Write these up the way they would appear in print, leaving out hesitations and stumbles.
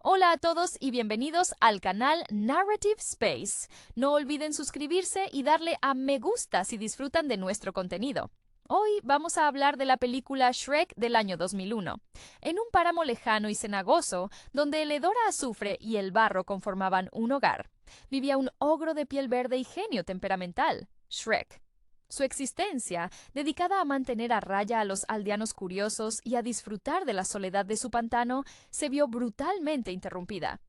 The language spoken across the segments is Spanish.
Hola a todos y bienvenidos al canal Narrative Space. No olviden suscribirse y darle a me gusta si disfrutan de nuestro contenido. Hoy vamos a hablar de la película Shrek del año 2001. En un páramo lejano y cenagoso, donde el hedor a azufre y el barro conformaban un hogar, vivía un ogro de piel verde y genio temperamental, Shrek. Su existencia, dedicada a mantener a raya a los aldeanos curiosos y a disfrutar de la soledad de su pantano, se vio brutalmente interrumpida.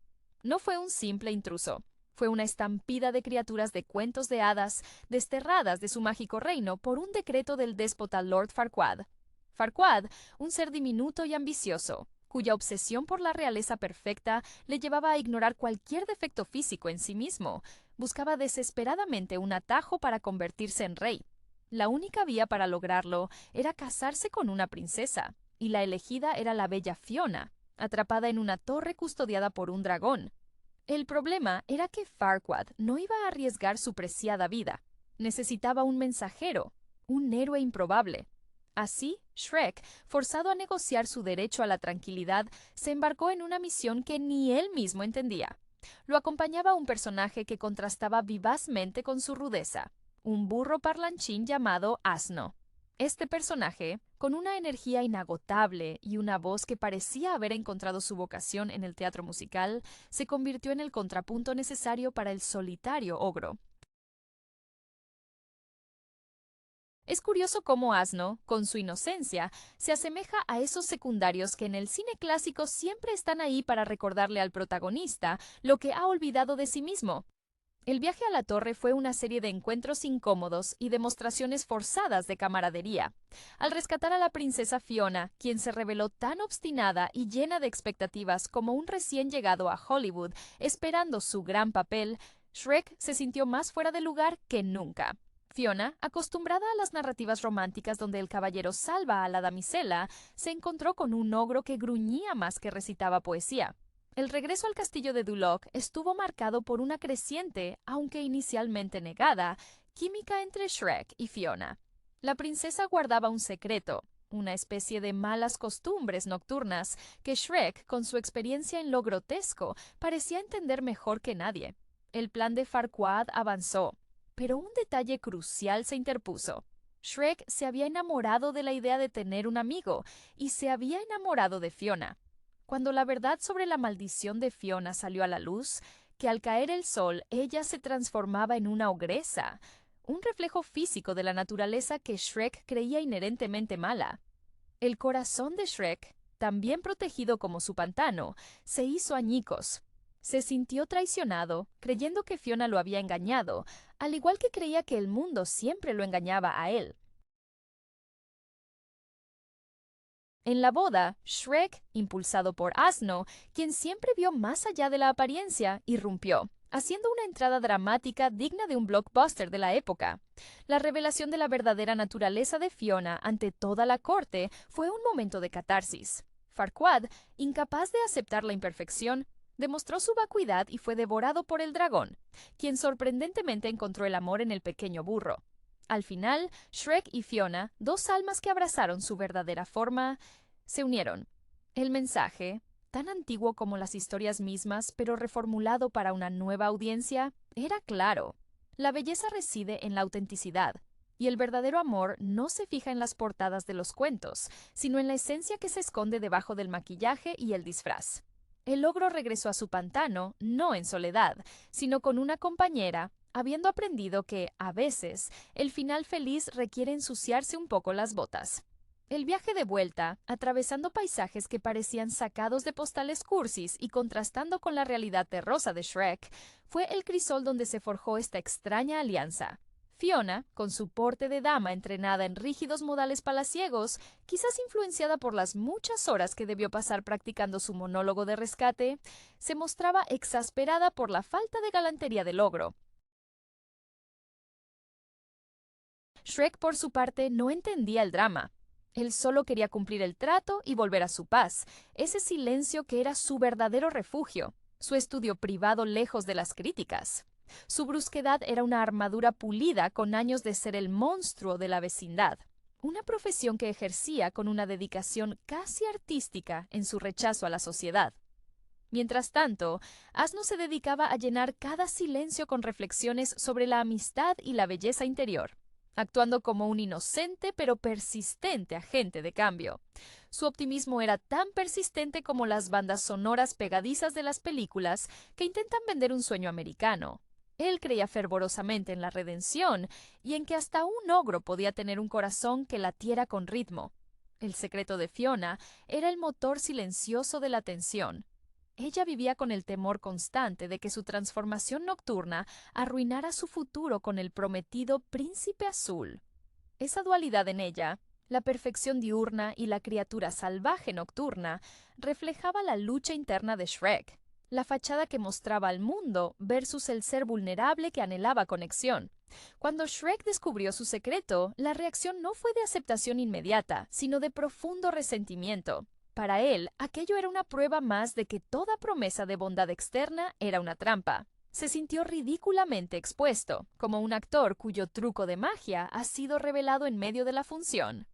No fue un simple intruso, fue una estampida de criaturas de cuentos de hadas, desterradas de su mágico reino por un decreto del déspota Lord Farquaad. Farquaad, un ser diminuto y ambicioso, cuya obsesión por la realeza perfecta le llevaba a ignorar cualquier defecto físico en sí mismo, buscaba desesperadamente un atajo para convertirse en rey. La única vía para lograrlo era casarse con una princesa, y la elegida era la bella Fiona, atrapada en una torre custodiada por un dragón. El problema era que Farquaad no iba a arriesgar su preciada vida. Necesitaba un mensajero, un héroe improbable. Así, Shrek, forzado a negociar su derecho a la tranquilidad, se embarcó en una misión que ni él mismo entendía. Lo acompañaba un personaje que contrastaba vivazmente con su rudeza, un burro parlanchín llamado Asno. Este personaje, con una energía inagotable y una voz que parecía haber encontrado su vocación en el teatro musical, se convirtió en el contrapunto necesario para el solitario ogro. Es curioso cómo Asno, con su inocencia, se asemeja a esos secundarios que en el cine clásico siempre están ahí para recordarle al protagonista lo que ha olvidado de sí mismo. El viaje a la torre fue una serie de encuentros incómodos y demostraciones forzadas de camaradería. Al rescatar a la princesa Fiona, quien se reveló tan obstinada y llena de expectativas como un recién llegado a Hollywood esperando su gran papel, Shrek se sintió más fuera de lugar que nunca. Fiona, acostumbrada a las narrativas románticas donde el caballero salva a la damisela, se encontró con un ogro que gruñía más que recitaba poesía. El regreso al castillo de Duloc estuvo marcado por una creciente, aunque inicialmente negada, química entre Shrek y Fiona. La princesa guardaba un secreto, una especie de malas costumbres nocturnas que Shrek, con su experiencia en lo grotesco, parecía entender mejor que nadie. El plan de Farquaad avanzó, pero un detalle crucial se interpuso. Shrek se había enamorado de la idea de tener un amigo y se había enamorado de Fiona. Cuando la verdad sobre la maldición de Fiona salió a la luz, que al caer el sol ella se transformaba en una ogresa, un reflejo físico de la naturaleza que Shrek creía inherentemente mala. El corazón de Shrek, también protegido como su pantano, se hizo añicos. Se sintió traicionado, creyendo que Fiona lo había engañado, al igual que creía que el mundo siempre lo engañaba a él. En la boda, Shrek, impulsado por Asno, quien siempre vio más allá de la apariencia, irrumpió, haciendo una entrada dramática digna de un blockbuster de la época. La revelación de la verdadera naturaleza de Fiona ante toda la corte fue un momento de catarsis. Farquaad, incapaz de aceptar la imperfección, demostró su vacuidad y fue devorado por el dragón, quien sorprendentemente encontró el amor en el pequeño burro. Al final, Shrek y Fiona, dos almas que abrazaron su verdadera forma, se unieron. El mensaje, tan antiguo como las historias mismas, pero reformulado para una nueva audiencia, era claro. La belleza reside en la autenticidad, y el verdadero amor no se fija en las portadas de los cuentos, sino en la esencia que se esconde debajo del maquillaje y el disfraz. El ogro regresó a su pantano, no en soledad, sino con una compañera, habiendo aprendido que, a veces, el final feliz requiere ensuciarse un poco las botas. El viaje de vuelta, atravesando paisajes que parecían sacados de postales cursis y contrastando con la realidad terrosa de Shrek, fue el crisol donde se forjó esta extraña alianza. Fiona, con su porte de dama entrenada en rígidos modales palaciegos, quizás influenciada por las muchas horas que debió pasar practicando su monólogo de rescate, se mostraba exasperada por la falta de galantería del ogro. Shrek, por su parte, no entendía el drama. Él solo quería cumplir el trato y volver a su paz, ese silencio que era su verdadero refugio, su estudio privado lejos de las críticas. Su brusquedad era una armadura pulida con años de ser el monstruo de la vecindad, una profesión que ejercía con una dedicación casi artística en su rechazo a la sociedad. Mientras tanto, Asno se dedicaba a llenar cada silencio con reflexiones sobre la amistad y la belleza interior, actuando como un inocente pero persistente agente de cambio. Su optimismo era tan persistente como las bandas sonoras pegadizas de las películas que intentan vender un sueño americano. Él creía fervorosamente en la redención y en que hasta un ogro podía tener un corazón que latiera con ritmo. El secreto de Fiona era el motor silencioso de la tensión. Ella vivía con el temor constante de que su transformación nocturna arruinara su futuro con el prometido príncipe azul. Esa dualidad en ella, la perfección diurna y la criatura salvaje nocturna, reflejaba la lucha interna de Shrek, la fachada que mostraba al mundo versus el ser vulnerable que anhelaba conexión. Cuando Shrek descubrió su secreto, la reacción no fue de aceptación inmediata, sino de profundo resentimiento. Para él, aquello era una prueba más de que toda promesa de bondad externa era una trampa. Se sintió ridículamente expuesto, como un actor cuyo truco de magia ha sido revelado en medio de la función.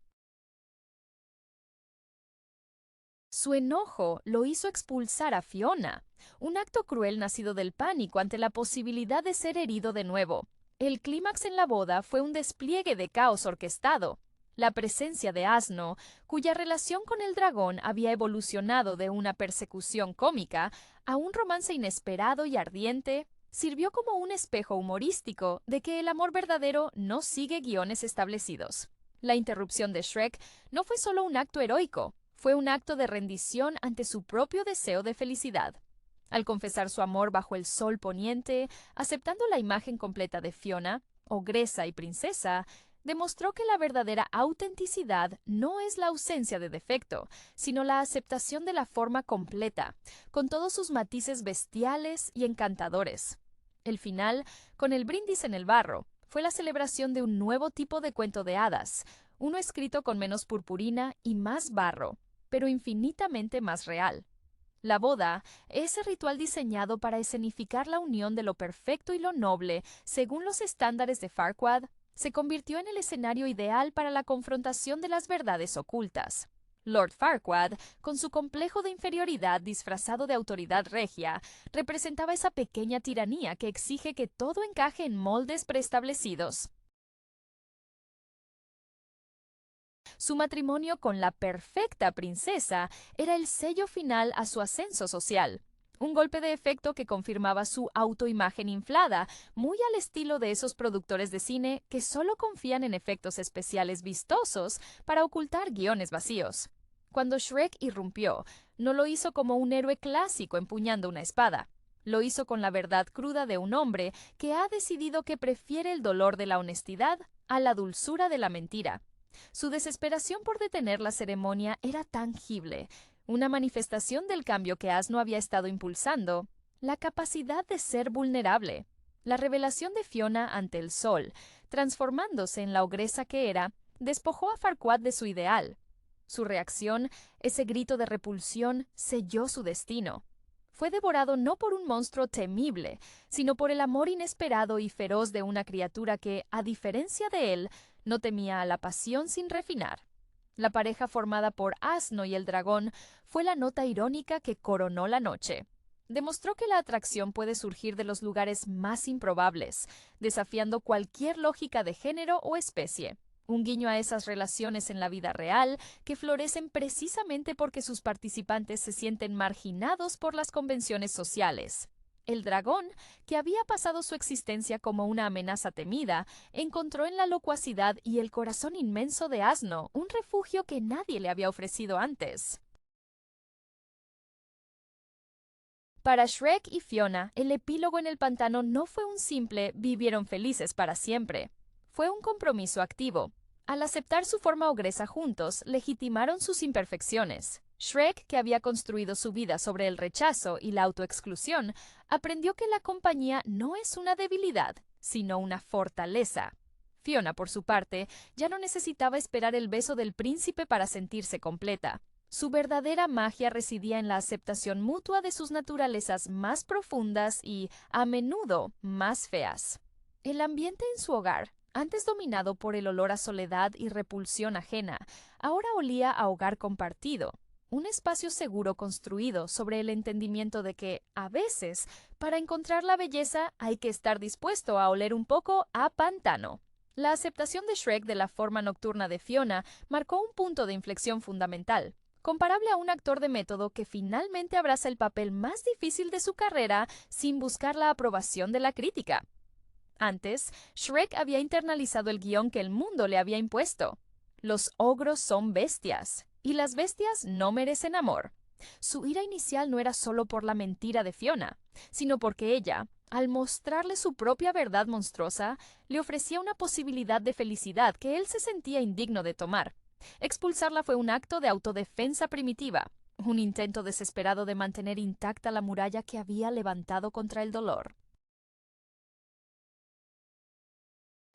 Su enojo lo hizo expulsar a Fiona, un acto cruel nacido del pánico ante la posibilidad de ser herido de nuevo. El clímax en la boda fue un despliegue de caos orquestado. La presencia de Asno, cuya relación con el dragón había evolucionado de una persecución cómica a un romance inesperado y ardiente, sirvió como un espejo humorístico de que el amor verdadero no sigue guiones establecidos. La interrupción de Shrek no fue solo un acto heroico, fue un acto de rendición ante su propio deseo de felicidad. Al confesar su amor bajo el sol poniente, aceptando la imagen completa de Fiona, ogresa y princesa, demostró que la verdadera autenticidad no es la ausencia de defecto, sino la aceptación de la forma completa, con todos sus matices bestiales y encantadores. El final, con el brindis en el barro, fue la celebración de un nuevo tipo de cuento de hadas, uno escrito con menos purpurina y más barro, pero infinitamente más real. La boda, ese ritual diseñado para escenificar la unión de lo perfecto y lo noble según los estándares de Farquaad, se convirtió en el escenario ideal para la confrontación de las verdades ocultas. Lord Farquaad, con su complejo de inferioridad disfrazado de autoridad regia, representaba esa pequeña tiranía que exige que todo encaje en moldes preestablecidos. Su matrimonio con la perfecta princesa era el sello final a su ascenso social. Un golpe de efecto que confirmaba su autoimagen inflada, muy al estilo de esos productores de cine que solo confían en efectos especiales vistosos para ocultar guiones vacíos. Cuando Shrek irrumpió, no lo hizo como un héroe clásico empuñando una espada. Lo hizo con la verdad cruda de un hombre que ha decidido que prefiere el dolor de la honestidad a la dulzura de la mentira. Su desesperación por detener la ceremonia era tangible, una manifestación del cambio que Asno había estado impulsando, la capacidad de ser vulnerable, la revelación de Fiona ante el sol, transformándose en la ogresa que era, despojó a Farquaad de su ideal. Su reacción, ese grito de repulsión, selló su destino. Fue devorado no por un monstruo temible, sino por el amor inesperado y feroz de una criatura que, a diferencia de él, no temía a la pasión sin refinar. La pareja formada por Asno y el dragón fue la nota irónica que coronó la noche. Demostró que la atracción puede surgir de los lugares más improbables, desafiando cualquier lógica de género o especie. Un guiño a esas relaciones en la vida real que florecen precisamente porque sus participantes se sienten marginados por las convenciones sociales. El dragón, que había pasado su existencia como una amenaza temida, encontró en la locuacidad y el corazón inmenso de Asno un refugio que nadie le había ofrecido antes. Para Shrek y Fiona, el epílogo en el pantano no fue un simple vivieron felices para siempre. Fue un compromiso activo. Al aceptar su forma ogresa juntos, legitimaron sus imperfecciones. Shrek, que había construido su vida sobre el rechazo y la autoexclusión, aprendió que la compañía no es una debilidad, sino una fortaleza. Fiona, por su parte, ya no necesitaba esperar el beso del príncipe para sentirse completa. Su verdadera magia residía en la aceptación mutua de sus naturalezas más profundas y, a menudo, más feas. El ambiente en su hogar, antes dominado por el olor a soledad y repulsión ajena, ahora olía a hogar compartido. un espacio seguro construido sobre el entendimiento de que, a veces, para encontrar la belleza hay que estar dispuesto a oler un poco a pantano. La aceptación de Shrek de la forma nocturna de Fiona marcó un punto de inflexión fundamental, comparable a un actor de método que finalmente abraza el papel más difícil de su carrera sin buscar la aprobación de la crítica. Antes, Shrek había internalizado el guión que el mundo le había impuesto. Los ogros son bestias, y las bestias no merecen amor. Su ira inicial no era solo por la mentira de Fiona, sino porque ella, al mostrarle su propia verdad monstruosa, le ofrecía una posibilidad de felicidad que él se sentía indigno de tomar. Expulsarla fue un acto de autodefensa primitiva, un intento desesperado de mantener intacta la muralla que había levantado contra el dolor.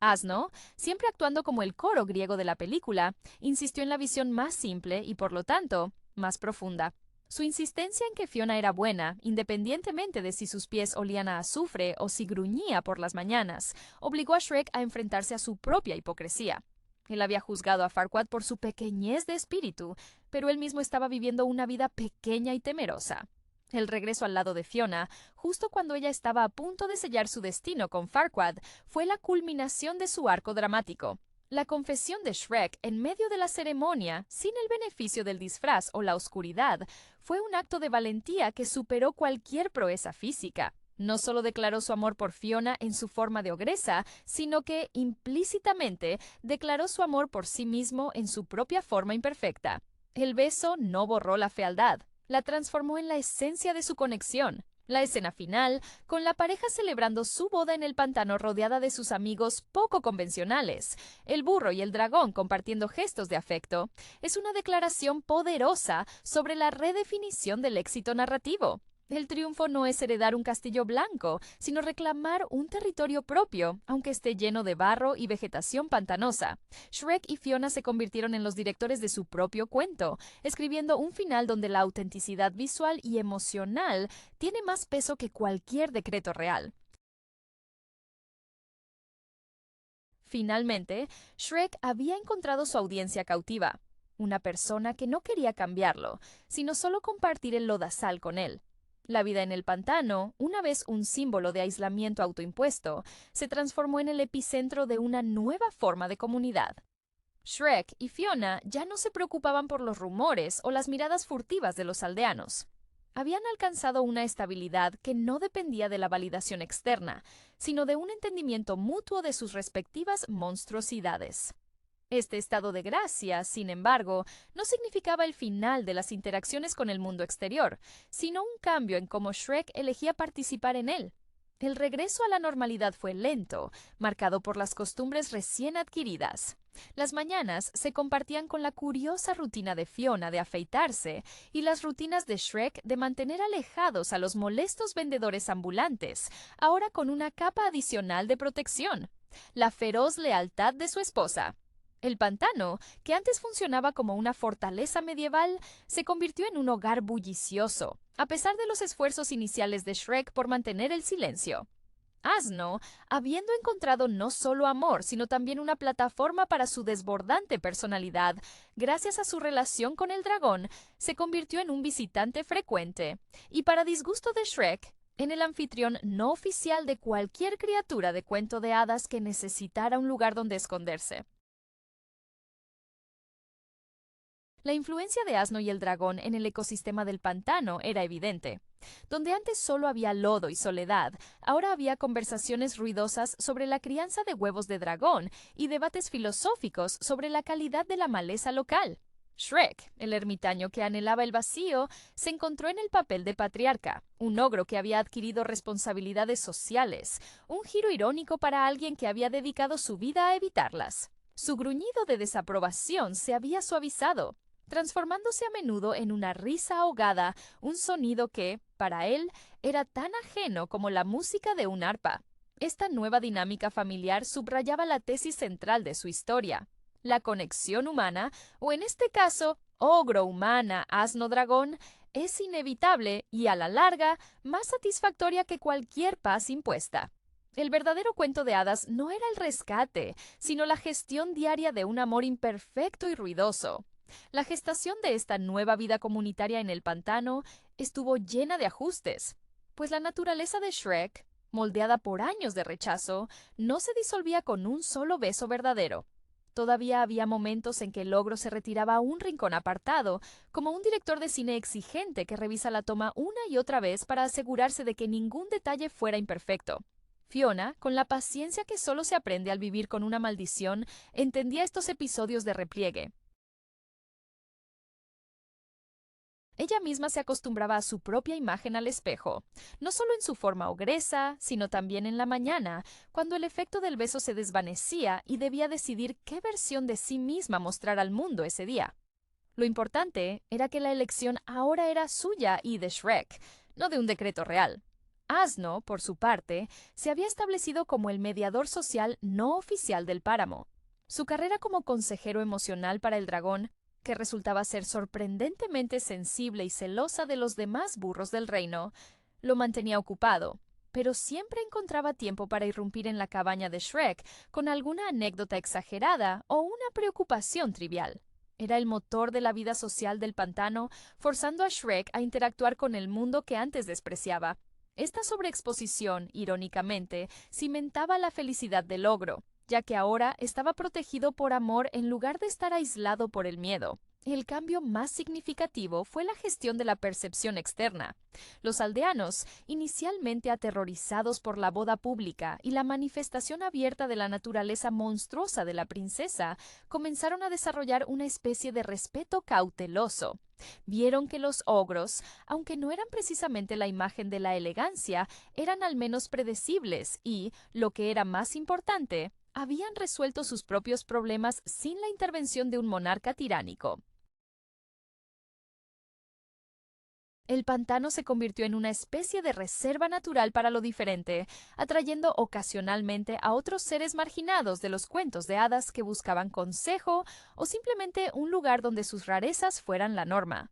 Asno, siempre actuando como el coro griego de la película, insistió en la visión más simple y, por lo tanto, más profunda. Su insistencia en que Fiona era buena, independientemente de si sus pies olían a azufre o si gruñía por las mañanas, obligó a Shrek a enfrentarse a su propia hipocresía. Él había juzgado a Farquaad por su pequeñez de espíritu, pero él mismo estaba viviendo una vida pequeña y temerosa. El regreso al lado de Fiona, justo cuando ella estaba a punto de sellar su destino con Farquaad, fue la culminación de su arco dramático. La confesión de Shrek en medio de la ceremonia, sin el beneficio del disfraz o la oscuridad, fue un acto de valentía que superó cualquier proeza física. No solo declaró su amor por Fiona en su forma de ogresa, sino que, implícitamente, declaró su amor por sí mismo en su propia forma imperfecta. El beso no borró la fealdad, la transformó en la esencia de su conexión. La escena final, con la pareja celebrando su boda en el pantano rodeada de sus amigos poco convencionales, el burro y el dragón compartiendo gestos de afecto, es una declaración poderosa sobre la redefinición del éxito narrativo. El triunfo no es heredar un castillo blanco, sino reclamar un territorio propio, aunque esté lleno de barro y vegetación pantanosa. Shrek y Fiona se convirtieron en los directores de su propio cuento, escribiendo un final donde la autenticidad visual y emocional tiene más peso que cualquier decreto real. Finalmente, Shrek había encontrado su audiencia cautiva, una persona que no quería cambiarlo, sino solo compartir el lodazal con él. La vida en el pantano, una vez un símbolo de aislamiento autoimpuesto, se transformó en el epicentro de una nueva forma de comunidad. Shrek y Fiona ya no se preocupaban por los rumores o las miradas furtivas de los aldeanos. Habían alcanzado una estabilidad que no dependía de la validación externa, sino de un entendimiento mutuo de sus respectivas monstruosidades. Este estado de gracia, sin embargo, no significaba el final de las interacciones con el mundo exterior, sino un cambio en cómo Shrek elegía participar en él. El regreso a la normalidad fue lento, marcado por las costumbres recién adquiridas. Las mañanas se compartían con la curiosa rutina de Fiona de afeitarse y las rutinas de Shrek de mantener alejados a los molestos vendedores ambulantes, ahora con una capa adicional de protección: la feroz lealtad de su esposa. El pantano, que antes funcionaba como una fortaleza medieval, se convirtió en un hogar bullicioso, a pesar de los esfuerzos iniciales de Shrek por mantener el silencio. Asno, habiendo encontrado no solo amor, sino también una plataforma para su desbordante personalidad, gracias a su relación con el dragón, se convirtió en un visitante frecuente, y para disgusto de Shrek, en el anfitrión no oficial de cualquier criatura de cuento de hadas que necesitara un lugar donde esconderse. La influencia de Asno y el dragón en el ecosistema del pantano era evidente. Donde antes solo había lodo y soledad, ahora había conversaciones ruidosas sobre la crianza de huevos de dragón y debates filosóficos sobre la calidad de la maleza local. Shrek, el ermitaño que anhelaba el vacío, se encontró en el papel de patriarca, un ogro que había adquirido responsabilidades sociales, un giro irónico para alguien que había dedicado su vida a evitarlas. Su gruñido de desaprobación se había suavizado, transformándose a menudo en una risa ahogada, un sonido que, para él, era tan ajeno como la música de un arpa. Esta nueva dinámica familiar subrayaba la tesis central de su historia: la conexión humana, o en este caso, ogro humana, asno dragón, es inevitable y, a la larga, más satisfactoria que cualquier paz impuesta. El verdadero cuento de hadas no era el rescate, sino la gestión diaria de un amor imperfecto y ruidoso. La gestación de esta nueva vida comunitaria en el pantano estuvo llena de ajustes, pues la naturaleza de Shrek, moldeada por años de rechazo, no se disolvía con un solo beso verdadero. Todavía había momentos en que el ogro se retiraba a un rincón apartado, como un director de cine exigente que revisa la toma una y otra vez para asegurarse de que ningún detalle fuera imperfecto. Fiona, con la paciencia que solo se aprende al vivir con una maldición, entendía estos episodios de repliegue. Ella misma se acostumbraba a su propia imagen al espejo, no solo en su forma ogresa, sino también en la mañana, cuando el efecto del beso se desvanecía y debía decidir qué versión de sí misma mostrar al mundo ese día. Lo importante era que la elección ahora era suya y de Shrek, no de un decreto real. Asno, por su parte, se había establecido como el mediador social no oficial del páramo. Su carrera como consejero emocional para el dragón, que resultaba ser sorprendentemente sensible y celosa de los demás burros del reino, lo mantenía ocupado, pero siempre encontraba tiempo para irrumpir en la cabaña de Shrek con alguna anécdota exagerada o una preocupación trivial. Era el motor de la vida social del pantano, forzando a Shrek a interactuar con el mundo que antes despreciaba. Esta sobreexposición, irónicamente, cimentaba la felicidad del ogro, ya que ahora estaba protegido por amor en lugar de estar aislado por el miedo. El cambio más significativo fue la gestión de la percepción externa. Los aldeanos, inicialmente aterrorizados por la boda pública y la manifestación abierta de la naturaleza monstruosa de la princesa, comenzaron a desarrollar una especie de respeto cauteloso. Vieron que los ogros, aunque no eran precisamente la imagen de la elegancia, eran al menos predecibles y, lo que era más importante, habían resuelto sus propios problemas sin la intervención de un monarca tiránico. El pantano se convirtió en una especie de reserva natural para lo diferente, atrayendo ocasionalmente a otros seres marginados de los cuentos de hadas que buscaban consejo o simplemente un lugar donde sus rarezas fueran la norma.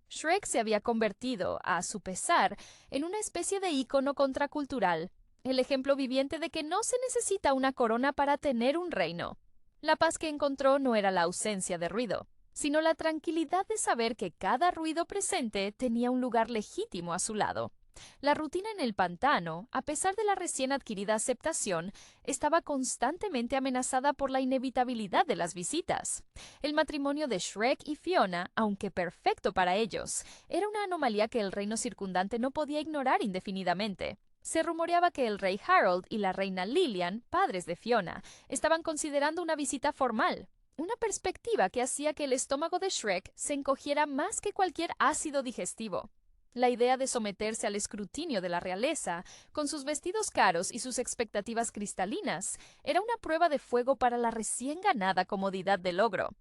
Shrek se había convertido, a su pesar, en una especie de ícono contracultural, el ejemplo viviente de que no se necesita una corona para tener un reino. La paz que encontró no era la ausencia de ruido, sino la tranquilidad de saber que cada ruido presente tenía un lugar legítimo a su lado. La rutina en el pantano, a pesar de la recién adquirida aceptación, estaba constantemente amenazada por la inevitabilidad de las visitas. El matrimonio de Shrek y Fiona, aunque perfecto para ellos, era una anomalía que el reino circundante no podía ignorar indefinidamente. Se rumoreaba que el rey Harold y la reina Lilian, padres de Fiona, estaban considerando una visita formal, una perspectiva que hacía que el estómago de Shrek se encogiera más que cualquier ácido digestivo. La idea de someterse al escrutinio de la realeza, con sus vestidos caros y sus expectativas cristalinas, era una prueba de fuego para la recién ganada comodidad del ogro.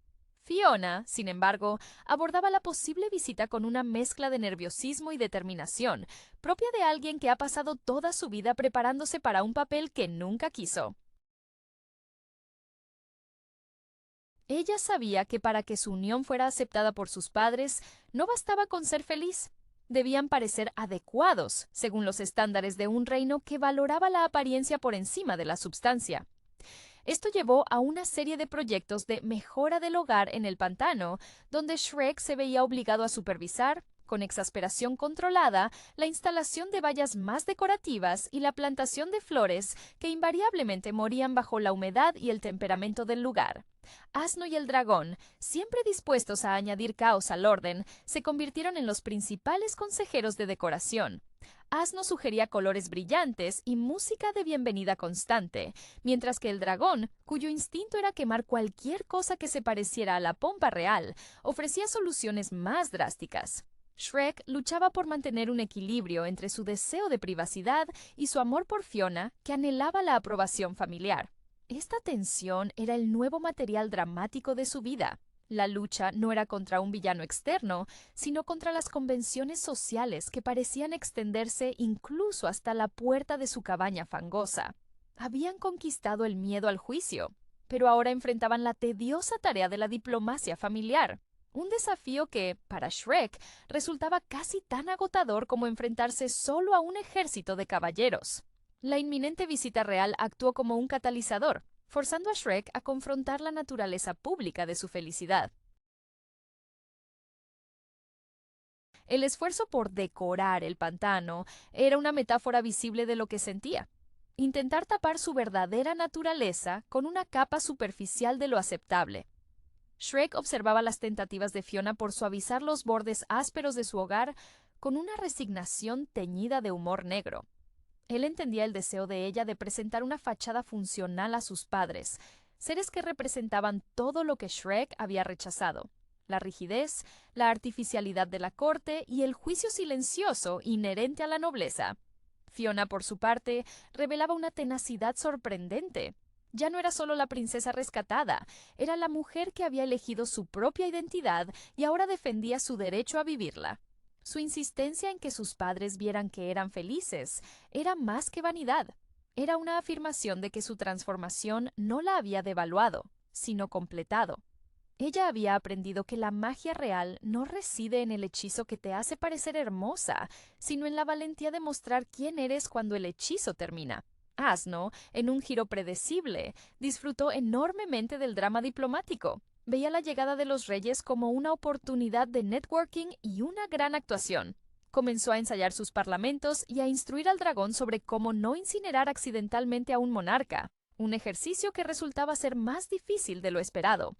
Fiona, sin embargo, abordaba la posible visita con una mezcla de nerviosismo y determinación, propia de alguien que ha pasado toda su vida preparándose para un papel que nunca quiso. Ella sabía que para que su unión fuera aceptada por sus padres, no bastaba con ser feliz. Debían parecer adecuados, según los estándares de un reino que valoraba la apariencia por encima de la substancia. Esto llevó a una serie de proyectos de mejora del hogar en el pantano, donde Shrek se veía obligado a supervisar, con exasperación controlada, la instalación de vallas más decorativas y la plantación de flores que invariablemente morían bajo la humedad y el temperamento del lugar. Asno y el dragón, siempre dispuestos a añadir caos al orden, se convirtieron en los principales consejeros de decoración. Asno sugería colores brillantes y música de bienvenida constante, mientras que el dragón, cuyo instinto era quemar cualquier cosa que se pareciera a la pompa real, ofrecía soluciones más drásticas. Shrek luchaba por mantener un equilibrio entre su deseo de privacidad y su amor por Fiona, que anhelaba la aprobación familiar. Esta tensión era el nuevo material dramático de su vida. La lucha no era contra un villano externo, sino contra las convenciones sociales que parecían extenderse incluso hasta la puerta de su cabaña fangosa. Habían conquistado el miedo al juicio, pero ahora enfrentaban la tediosa tarea de la diplomacia familiar. Un desafío que, para Shrek, resultaba casi tan agotador como enfrentarse solo a un ejército de caballeros. La inminente visita real actuó como un catalizador, forzando a Shrek a confrontar la naturaleza pública de su felicidad. El esfuerzo por decorar el pantano era una metáfora visible de lo que sentía. Intentar tapar su verdadera naturaleza con una capa superficial de lo aceptable. Shrek observaba las tentativas de Fiona por suavizar los bordes ásperos de su hogar con una resignación teñida de humor negro. Él entendía el deseo de ella de presentar una fachada funcional a sus padres, seres que representaban todo lo que Shrek había rechazado: la rigidez, la artificialidad de la corte y el juicio silencioso inherente a la nobleza. Fiona, por su parte, revelaba una tenacidad sorprendente. Ya no era solo la princesa rescatada, era la mujer que había elegido su propia identidad y ahora defendía su derecho a vivirla. Su insistencia en que sus padres vieran que eran felices era más que vanidad. Era una afirmación de que su transformación no la había devaluado, sino completado. Ella había aprendido que la magia real no reside en el hechizo que te hace parecer hermosa, sino en la valentía de mostrar quién eres cuando el hechizo termina. Asno, en un giro predecible, disfrutó enormemente del drama diplomático. Veía la llegada de los reyes como una oportunidad de networking y una gran actuación. Comenzó a ensayar sus parlamentos y a instruir al dragón sobre cómo no incinerar accidentalmente a un monarca, un ejercicio que resultaba ser más difícil de lo esperado.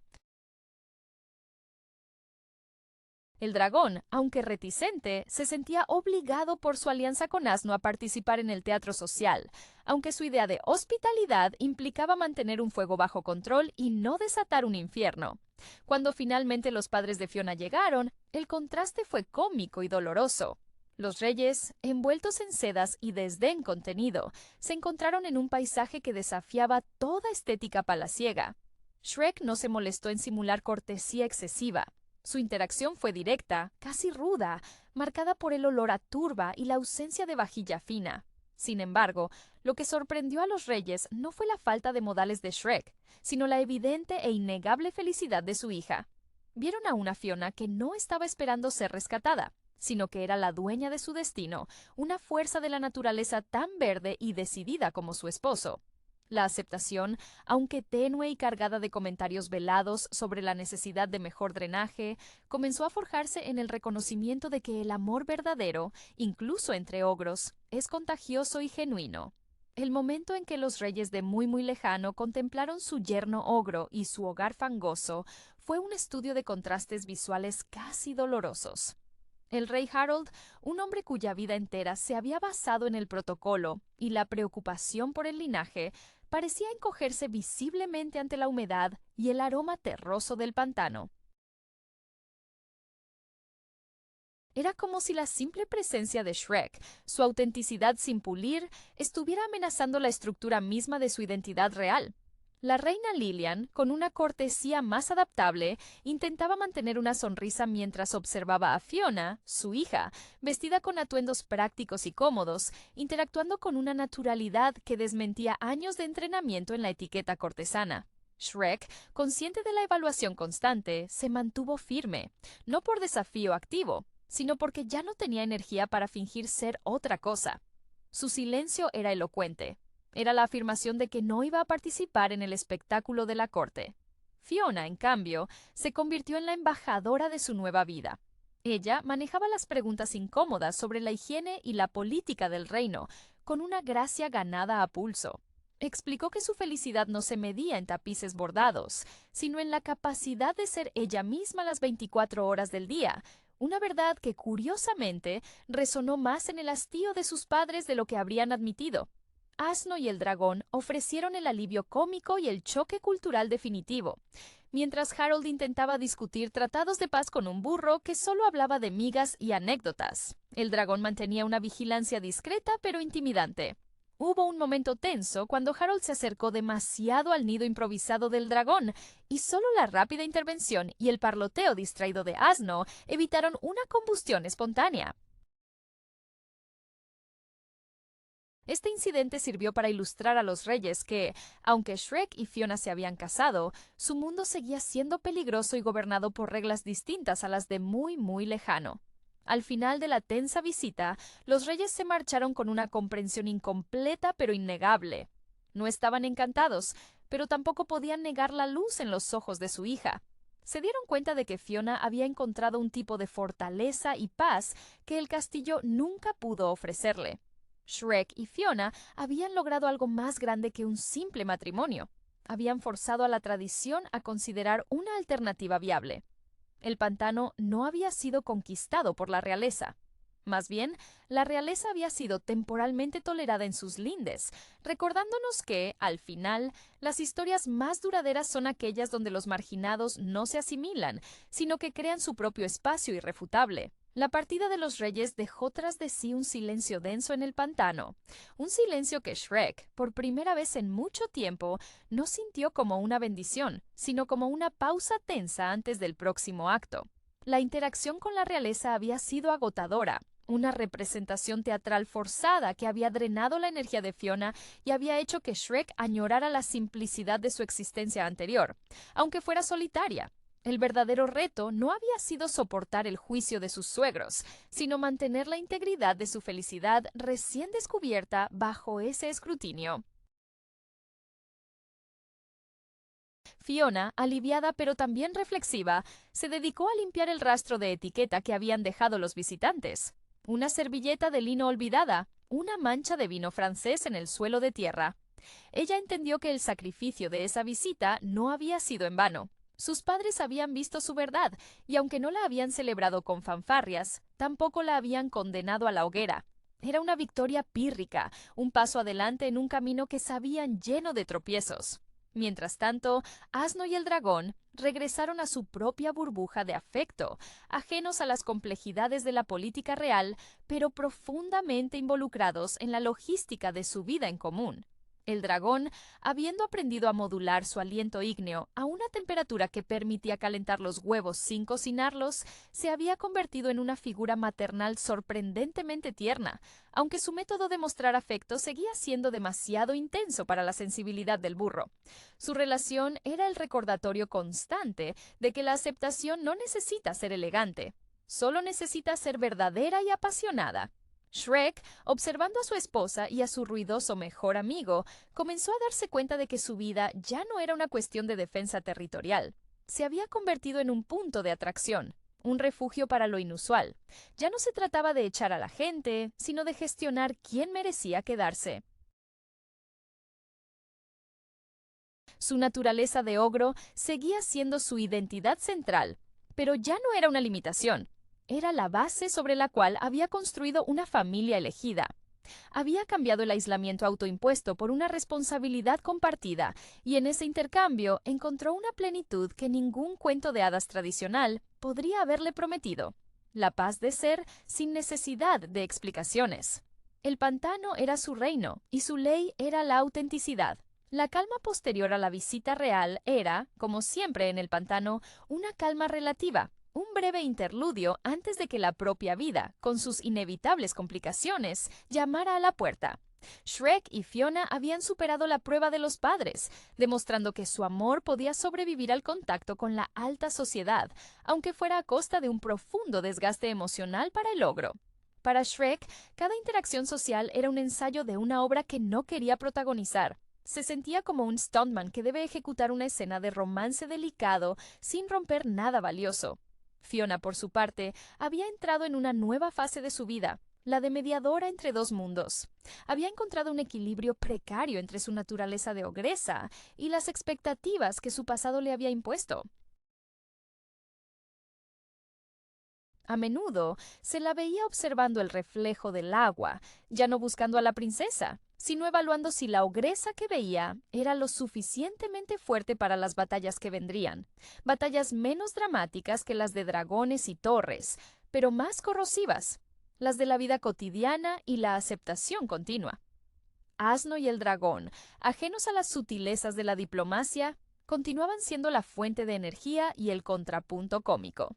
El dragón, aunque reticente, se sentía obligado por su alianza con Asno a participar en el teatro social, aunque su idea de hospitalidad implicaba mantener un fuego bajo control y no desatar un infierno. Cuando finalmente los padres de Fiona llegaron, el contraste fue cómico y doloroso. Los reyes, envueltos en sedas y desdén contenido, se encontraron en un paisaje que desafiaba toda estética palaciega. Shrek no se molestó en simular cortesía excesiva. Su interacción fue directa, casi ruda, marcada por el olor a turba y la ausencia de vajilla fina. Sin embargo, lo que sorprendió a los reyes no fue la falta de modales de Shrek, sino la evidente e innegable felicidad de su hija. Vieron a una Fiona que no estaba esperando ser rescatada, sino que era la dueña de su destino, una fuerza de la naturaleza tan verde y decidida como su esposo. La aceptación, aunque tenue y cargada de comentarios velados sobre la necesidad de mejor drenaje, comenzó a forjarse en el reconocimiento de que el amor verdadero, incluso entre ogros, es contagioso y genuino. El momento en que los reyes de muy lejano contemplaron su yerno ogro y su hogar fangoso fue un estudio de contrastes visuales casi dolorosos. El rey Harold, un hombre cuya vida entera se había basado en el protocolo y la preocupación por el linaje, parecía encogerse visiblemente ante la humedad y el aroma terroso del pantano. Era como si la simple presencia de Shrek, su autenticidad sin pulir, estuviera amenazando la estructura misma de su identidad real. La reina Lilian, con una cortesía más adaptable, intentaba mantener una sonrisa mientras observaba a Fiona, su hija, vestida con atuendos prácticos y cómodos, interactuando con una naturalidad que desmentía años de entrenamiento en la etiqueta cortesana. Shrek, consciente de la evaluación constante, se mantuvo firme, no por desafío activo, sino porque ya no tenía energía para fingir ser otra cosa. Su silencio era elocuente. Era la afirmación de que no iba a participar en el espectáculo de la corte. Fiona, en cambio, se convirtió en la embajadora de su nueva vida. Ella manejaba las preguntas incómodas sobre la higiene y la política del reino, con una gracia ganada a pulso. Explicó que su felicidad no se medía en tapices bordados, sino en la capacidad de ser ella misma las 24 horas del día, una verdad que, curiosamente, resonó más en el hastío de sus padres de lo que habrían admitido. Asno y el dragón ofrecieron el alivio cómico y el choque cultural definitivo, mientras Harold intentaba discutir tratados de paz con un burro que solo hablaba de migas y anécdotas. El dragón mantenía una vigilancia discreta pero intimidante. Hubo un momento tenso cuando Harold se acercó demasiado al nido improvisado del dragón, y solo la rápida intervención y el parloteo distraído de Asno evitaron una combustión espontánea. Este incidente sirvió para ilustrar a los reyes que, aunque Shrek y Fiona se habían casado, su mundo seguía siendo peligroso y gobernado por reglas distintas a las de muy lejano. Al final de la tensa visita, los reyes se marcharon con una comprensión incompleta pero innegable. No estaban encantados, pero tampoco podían negar la luz en los ojos de su hija. Se dieron cuenta de que Fiona había encontrado un tipo de fortaleza y paz que el castillo nunca pudo ofrecerle. Shrek y Fiona habían logrado algo más grande que un simple matrimonio. Habían forzado a la tradición a considerar una alternativa viable. El pantano no había sido conquistado por la realeza. Más bien, la realeza había sido temporalmente tolerada en sus lindes, recordándonos que, al final, las historias más duraderas son aquellas donde los marginados no se asimilan, sino que crean su propio espacio irrefutable. La partida de los reyes dejó tras de sí un silencio denso en el pantano, un silencio que Shrek, por primera vez en mucho tiempo, no sintió como una bendición, sino como una pausa tensa antes del próximo acto. La interacción con la realeza había sido agotadora, una representación teatral forzada que había drenado la energía de Fiona y había hecho que Shrek añorara la simplicidad de su existencia anterior, aunque fuera solitaria. El verdadero reto no había sido soportar el juicio de sus suegros, sino mantener la integridad de su felicidad recién descubierta bajo ese escrutinio. Fiona, aliviada pero también reflexiva, se dedicó a limpiar el rastro de etiqueta que habían dejado los visitantes. Una servilleta de lino olvidada, una mancha de vino francés en el suelo de tierra. Ella entendió que el sacrificio de esa visita no había sido en vano. Sus padres habían visto su verdad, y aunque no la habían celebrado con fanfarrias, tampoco la habían condenado a la hoguera. Era una victoria pírrica, un paso adelante en un camino que sabían lleno de tropiezos. Mientras tanto, Asno y el dragón regresaron a su propia burbuja de afecto, ajenos a las complejidades de la política real, pero profundamente involucrados en la logística de su vida en común. El dragón, habiendo aprendido a modular su aliento ígneo a una temperatura que permitía calentar los huevos sin cocinarlos, se había convertido en una figura maternal sorprendentemente tierna, aunque su método de mostrar afecto seguía siendo demasiado intenso para la sensibilidad del burro. Su relación era el recordatorio constante de que la aceptación no necesita ser elegante, solo necesita ser verdadera y apasionada. Shrek, observando a su esposa y a su ruidoso mejor amigo, comenzó a darse cuenta de que su vida ya no era una cuestión de defensa territorial. Se había convertido en un punto de atracción, un refugio para lo inusual. Ya no se trataba de echar a la gente, sino de gestionar quién merecía quedarse. Su naturaleza de ogro seguía siendo su identidad central, pero ya no era una limitación. Era la base sobre la cual había construido una familia elegida. Había cambiado el aislamiento autoimpuesto por una responsabilidad compartida, y en ese intercambio encontró una plenitud que ningún cuento de hadas tradicional podría haberle prometido: la paz de ser sin necesidad de explicaciones. El pantano era su reino, y su ley era la autenticidad. La calma posterior a la visita real era, como siempre en el pantano, una calma relativa, un breve interludio antes de que la propia vida, con sus inevitables complicaciones, llamara a la puerta. Shrek y Fiona habían superado la prueba de los padres, demostrando que su amor podía sobrevivir al contacto con la alta sociedad, aunque fuera a costa de un profundo desgaste emocional para el ogro. Para Shrek, cada interacción social era un ensayo de una obra que no quería protagonizar. Se sentía como un stuntman que debe ejecutar una escena de romance delicado sin romper nada valioso. Fiona, por su parte, había entrado en una nueva fase de su vida, la de mediadora entre dos mundos. Había encontrado un equilibrio precario entre su naturaleza de ogresa y las expectativas que su pasado le había impuesto. A menudo se la veía observando el reflejo del agua, ya no buscando a la princesa, sino evaluando si la ogresa que veía era lo suficientemente fuerte para las batallas que vendrían, batallas menos dramáticas que las de dragones y torres, pero más corrosivas, las de la vida cotidiana y la aceptación continua. Asno y el dragón, ajenos a las sutilezas de la diplomacia, continuaban siendo la fuente de energía y el contrapunto cómico.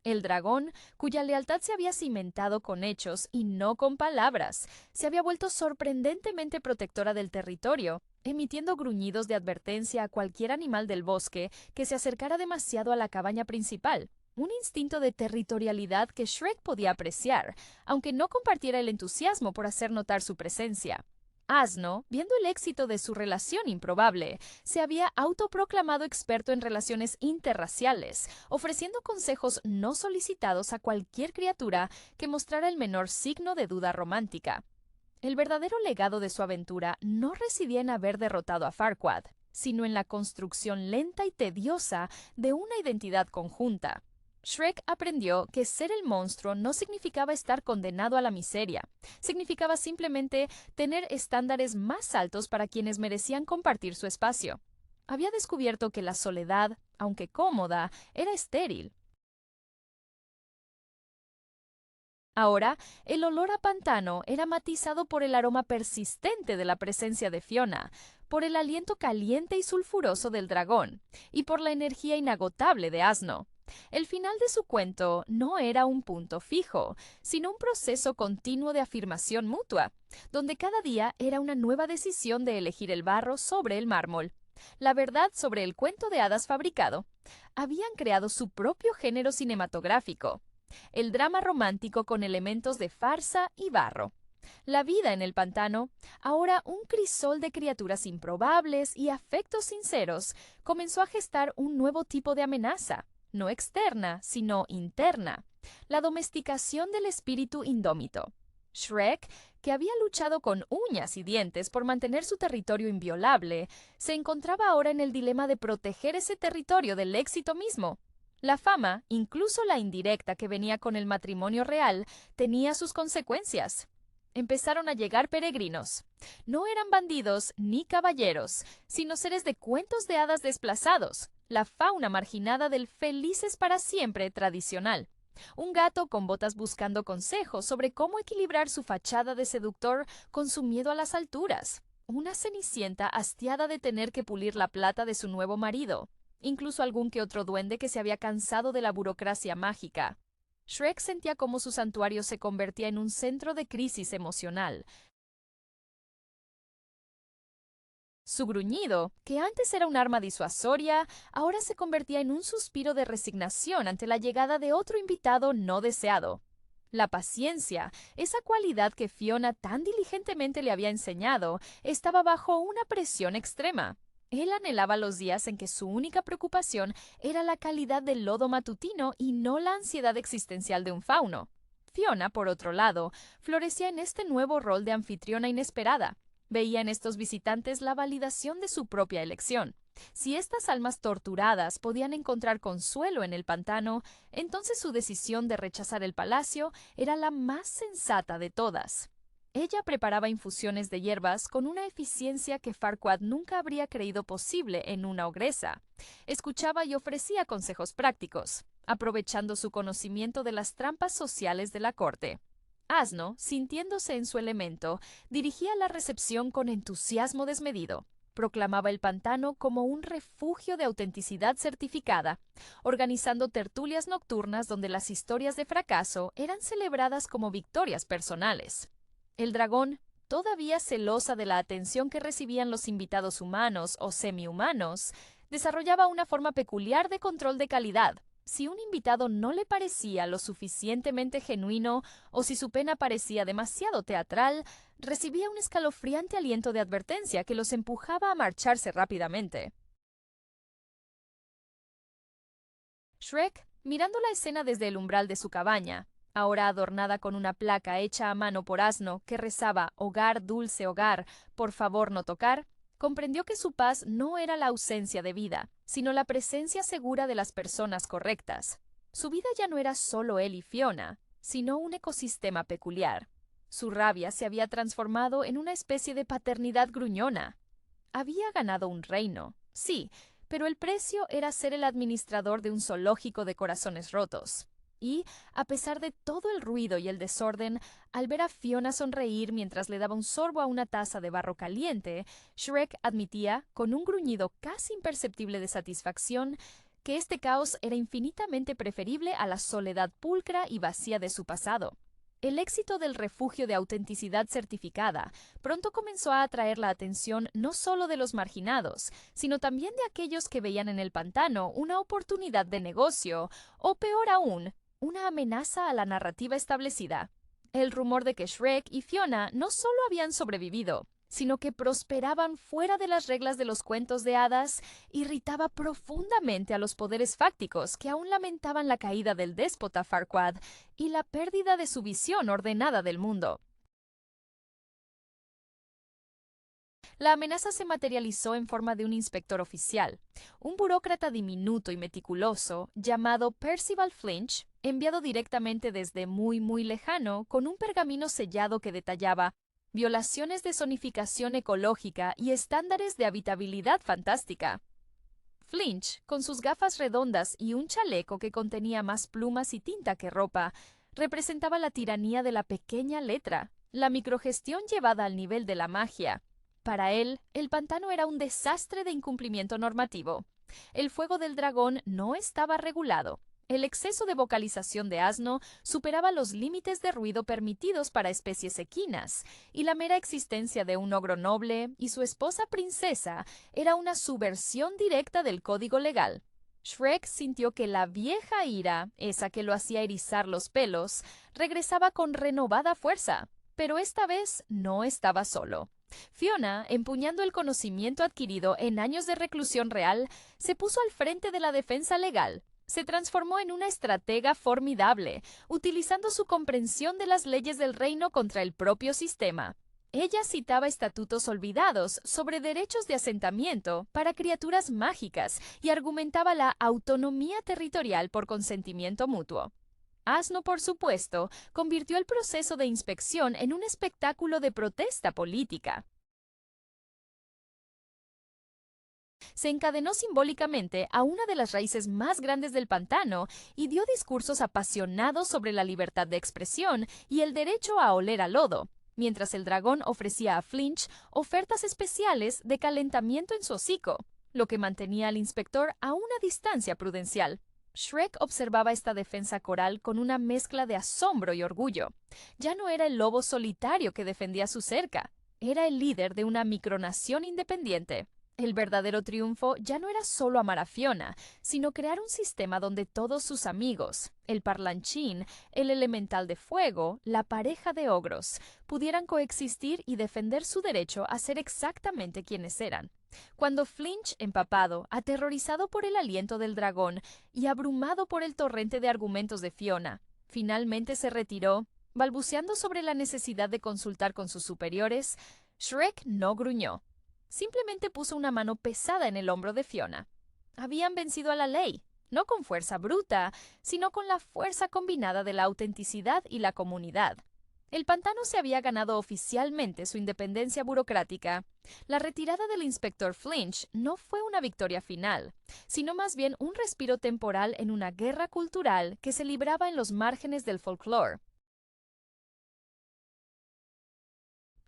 El dragón, cuya lealtad se había cimentado con hechos y no con palabras, se había vuelto sorprendentemente protectora del territorio, emitiendo gruñidos de advertencia a cualquier animal del bosque que se acercara demasiado a la cabaña principal. Un instinto de territorialidad que Shrek podía apreciar, aunque no compartiera el entusiasmo por hacer notar su presencia. Asno, viendo el éxito de su relación improbable, se había autoproclamado experto en relaciones interraciales, ofreciendo consejos no solicitados a cualquier criatura que mostrara el menor signo de duda romántica. El verdadero legado de su aventura no residía en haber derrotado a Farquaad, sino en la construcción lenta y tediosa de una identidad conjunta. Shrek aprendió que ser el monstruo no significaba estar condenado a la miseria, significaba simplemente tener estándares más altos para quienes merecían compartir su espacio. Había descubierto que la soledad, aunque cómoda, era estéril. Ahora, el olor a pantano era matizado por el aroma persistente de la presencia de Fiona, por el aliento caliente y sulfuroso del dragón, y por la energía inagotable de Asno. El final de su cuento no era un punto fijo, sino un proceso continuo de afirmación mutua, donde cada día era una nueva decisión de elegir el barro sobre el mármol. La verdad sobre el cuento de hadas fabricado. Habían creado su propio género cinematográfico, el drama romántico con elementos de farsa y barro. La vida en el pantano, ahora un crisol de criaturas improbables y afectos sinceros, comenzó a gestar un nuevo tipo de amenaza, no externa, sino interna, la domesticación del espíritu indómito. Shrek, que había luchado con uñas y dientes por mantener su territorio inviolable, se encontraba ahora en el dilema de proteger ese territorio del éxito mismo. La fama, incluso la indirecta que venía con el matrimonio real, tenía sus consecuencias. Empezaron a llegar peregrinos. No eran bandidos ni caballeros, sino seres de cuentos de hadas desplazados, la fauna marginada del felices para siempre tradicional. Un gato con botas buscando consejos sobre cómo equilibrar su fachada de seductor con su miedo a las alturas. Una cenicienta hastiada de tener que pulir la plata de su nuevo marido. Incluso algún que otro duende que se había cansado de la burocracia mágica. Shrek sentía cómo su santuario se convertía en un centro de crisis emocional. Su gruñido, que antes era un arma disuasoria, ahora se convertía en un suspiro de resignación ante la llegada de otro invitado no deseado. La paciencia, esa cualidad que Fiona tan diligentemente le había enseñado, estaba bajo una presión extrema. Él anhelaba los días en que su única preocupación era la calidad del lodo matutino y no la ansiedad existencial de un fauno. Fiona, por otro lado, florecía en este nuevo rol de anfitriona inesperada. Veía en estos visitantes la validación de su propia elección. Si estas almas torturadas podían encontrar consuelo en el pantano, entonces su decisión de rechazar el palacio era la más sensata de todas. Ella preparaba infusiones de hierbas con una eficiencia que Farquaad nunca habría creído posible en una ogresa. Escuchaba y ofrecía consejos prácticos, aprovechando su conocimiento de las trampas sociales de la corte. Asno, sintiéndose en su elemento, dirigía la recepción con entusiasmo desmedido. Proclamaba el pantano como un refugio de autenticidad certificada, organizando tertulias nocturnas donde las historias de fracaso eran celebradas como victorias personales. El dragón, todavía celosa de la atención que recibían los invitados humanos o semi-humanos, desarrollaba una forma peculiar de control de calidad. Si un invitado no le parecía lo suficientemente genuino o si su pena parecía demasiado teatral, recibía un escalofriante aliento de advertencia que los empujaba a marcharse rápidamente. Shrek, mirando la escena desde el umbral de su cabaña, ahora adornada con una placa hecha a mano por Asno que rezaba «Hogar, dulce hogar, por favor no tocar», comprendió que su paz no era la ausencia de vida, sino la presencia segura de las personas correctas. Su vida ya no era solo él y Fiona, sino un ecosistema peculiar. Su rabia se había transformado en una especie de paternidad gruñona. Había ganado un reino, sí, pero el precio era ser el administrador de un zoológico de corazones rotos. Y, a pesar de todo el ruido y el desorden, al ver a Fiona sonreír mientras le daba un sorbo a una taza de barro caliente, Shrek admitía, con un gruñido casi imperceptible de satisfacción, que este caos era infinitamente preferible a la soledad pulcra y vacía de su pasado. El éxito del refugio de autenticidad certificada pronto comenzó a atraer la atención no solo de los marginados, sino también de aquellos que veían en el pantano una oportunidad de negocio, o peor aún, una amenaza a la narrativa establecida. El rumor de que Shrek y Fiona no solo habían sobrevivido, sino que prosperaban fuera de las reglas de los cuentos de hadas, irritaba profundamente a los poderes fácticos que aún lamentaban la caída del déspota Farquaad y la pérdida de su visión ordenada del mundo. La amenaza se materializó en forma de un inspector oficial, un burócrata diminuto y meticuloso llamado Percival Flinch, enviado directamente desde muy lejano con un pergamino sellado que detallaba violaciones de zonificación ecológica y estándares de habitabilidad fantástica. Flinch, con sus gafas redondas y un chaleco que contenía más plumas y tinta que ropa, representaba la tiranía de la pequeña letra, la microgestión llevada al nivel de la magia. Para él, el pantano era un desastre de incumplimiento normativo. El fuego del dragón no estaba regulado. El exceso de vocalización de asno superaba los límites de ruido permitidos para especies equinas, y la mera existencia de un ogro noble y su esposa princesa era una subversión directa del código legal. Shrek sintió que la vieja ira, esa que lo hacía erizar los pelos, regresaba con renovada fuerza, pero esta vez no estaba solo. Fiona, empuñando el conocimiento adquirido en años de reclusión real, se puso al frente de la defensa legal. Se transformó en una estratega formidable, utilizando su comprensión de las leyes del reino contra el propio sistema. Ella citaba estatutos olvidados sobre derechos de asentamiento para criaturas mágicas y argumentaba la autonomía territorial por consentimiento mutuo. Asno, por supuesto, convirtió el proceso de inspección en un espectáculo de protesta política. Se encadenó simbólicamente a una de las raíces más grandes del pantano y dio discursos apasionados sobre la libertad de expresión y el derecho a oler a lodo, mientras el dragón ofrecía a Flinch ofertas especiales de calentamiento en su hocico, lo que mantenía al inspector a una distancia prudencial. Shrek observaba esta defensa coral con una mezcla de asombro y orgullo. Ya no era el lobo solitario que defendía su cerca, era el líder de una micronación independiente. El verdadero triunfo ya no era solo amar a Fiona, sino crear un sistema donde todos sus amigos, el parlanchín, el elemental de fuego, la pareja de ogros, pudieran coexistir y defender su derecho a ser exactamente quienes eran. Cuando Flinch, empapado, aterrorizado por el aliento del dragón y abrumado por el torrente de argumentos de Fiona, finalmente se retiró, balbuceando sobre la necesidad de consultar con sus superiores, Shrek no gruñó. Simplemente puso una mano pesada en el hombro de Fiona. Habían vencido a la ley, no con fuerza bruta, sino con la fuerza combinada de la autenticidad y la comunidad. El pantano se había ganado oficialmente su independencia burocrática. La retirada del inspector Flinch no fue una victoria final, sino más bien un respiro temporal en una guerra cultural que se libraba en los márgenes del folclore.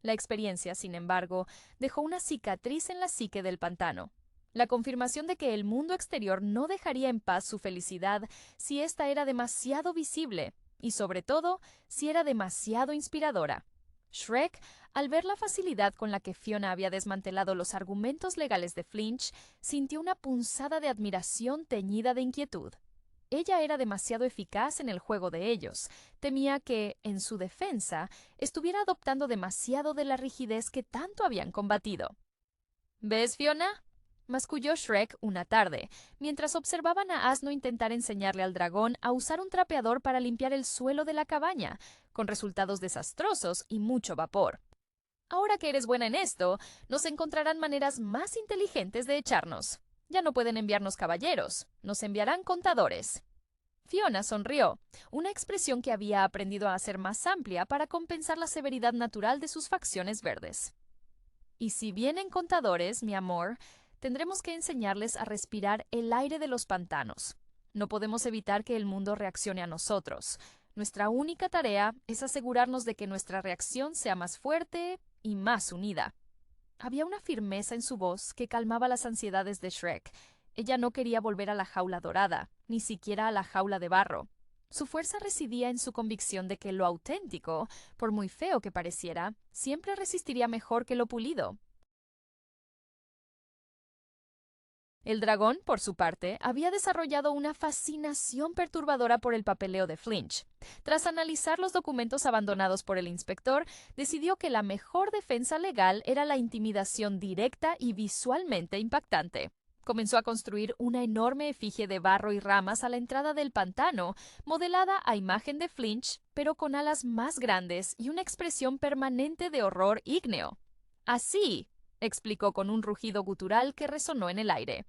La experiencia, sin embargo, dejó una cicatriz en la psique del pantano. La confirmación de que el mundo exterior no dejaría en paz su felicidad si ésta era demasiado visible, y sobre todo, si era demasiado inspiradora. Shrek, al ver la facilidad con la que Fiona había desmantelado los argumentos legales de Flinch, sintió una punzada de admiración teñida de inquietud. Ella era demasiado eficaz en el juego de ellos. Temía que, en su defensa, estuviera adoptando demasiado de la rigidez que tanto habían combatido. ¿Ves, Fiona?, masculló Shrek una tarde, mientras observaban a Asno intentar enseñarle al dragón a usar un trapeador para limpiar el suelo de la cabaña, con resultados desastrosos y mucho vapor. Ahora que eres buena en esto, nos encontrarán maneras más inteligentes de echarnos. Ya no pueden enviarnos caballeros, nos enviarán contadores. Fiona sonrió, una expresión que había aprendido a hacer más amplia para compensar la severidad natural de sus facciones verdes. Y si vienen contadores, mi amor, tendremos que enseñarles a respirar el aire de los pantanos. No podemos evitar que el mundo reaccione a nosotros. Nuestra única tarea es asegurarnos de que nuestra reacción sea más fuerte y más unida. Había una firmeza en su voz que calmaba las ansiedades de Shrek. Ella no quería volver a la jaula dorada, ni siquiera a la jaula de barro. Su fuerza residía en su convicción de que lo auténtico, por muy feo que pareciera, siempre resistiría mejor que lo pulido. El dragón, por su parte, había desarrollado una fascinación perturbadora por el papeleo de Flinch. Tras analizar los documentos abandonados por el inspector, decidió que la mejor defensa legal era la intimidación directa y visualmente impactante. Comenzó a construir una enorme efigie de barro y ramas a la entrada del pantano, modelada a imagen de Flinch, pero con alas más grandes y una expresión permanente de horror ígneo. Así, explicó con un rugido gutural que resonó en el aire.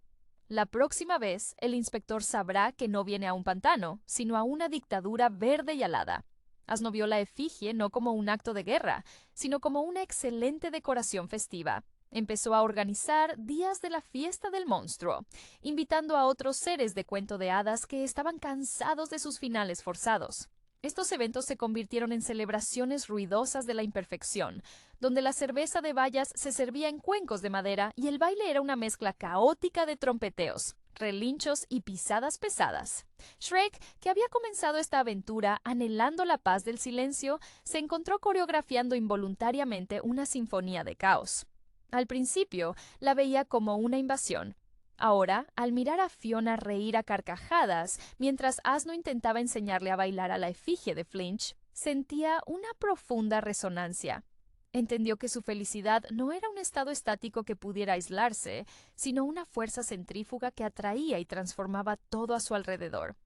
La próxima vez, el inspector sabrá que no viene a un pantano, sino a una dictadura verde y alada. Asno vio la efigie no como un acto de guerra, sino como una excelente decoración festiva. Empezó a organizar días de la fiesta del monstruo, invitando a otros seres de cuento de hadas que estaban cansados de sus finales forzados. Estos eventos se convirtieron en celebraciones ruidosas de la imperfección, donde la cerveza de bayas se servía en cuencos de madera y el baile era una mezcla caótica de trompeteos, relinchos y pisadas pesadas. Shrek, que había comenzado esta aventura anhelando la paz del silencio, se encontró coreografiando involuntariamente una sinfonía de caos. Al principio, la veía como una invasión. Ahora, al mirar a Fiona reír a carcajadas mientras Asno intentaba enseñarle a bailar a la efigie de Flinch, sentía una profunda resonancia. Entendió que su felicidad no era un estado estático que pudiera aislarse, sino una fuerza centrífuga que atraía y transformaba todo a su alrededor.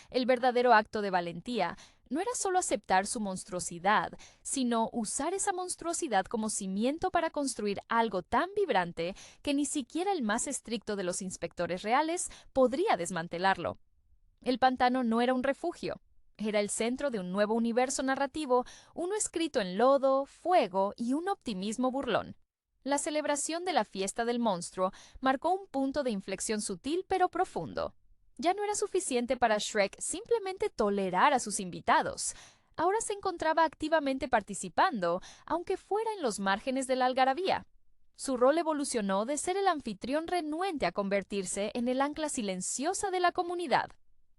El verdadero acto de valentía no era solo aceptar su monstruosidad, sino usar esa monstruosidad como cimiento para construir algo tan vibrante que ni siquiera el más estricto de los inspectores reales podría desmantelarlo. El pantano no era un refugio. Era el centro de un nuevo universo narrativo, uno escrito en lodo, fuego y un optimismo burlón. La celebración de la fiesta del monstruo marcó un punto de inflexión sutil pero profundo. Ya no era suficiente para Shrek simplemente tolerar a sus invitados. Ahora se encontraba activamente participando, aunque fuera en los márgenes de la algarabía. Su rol evolucionó de ser el anfitrión renuente a convertirse en el ancla silenciosa de la comunidad.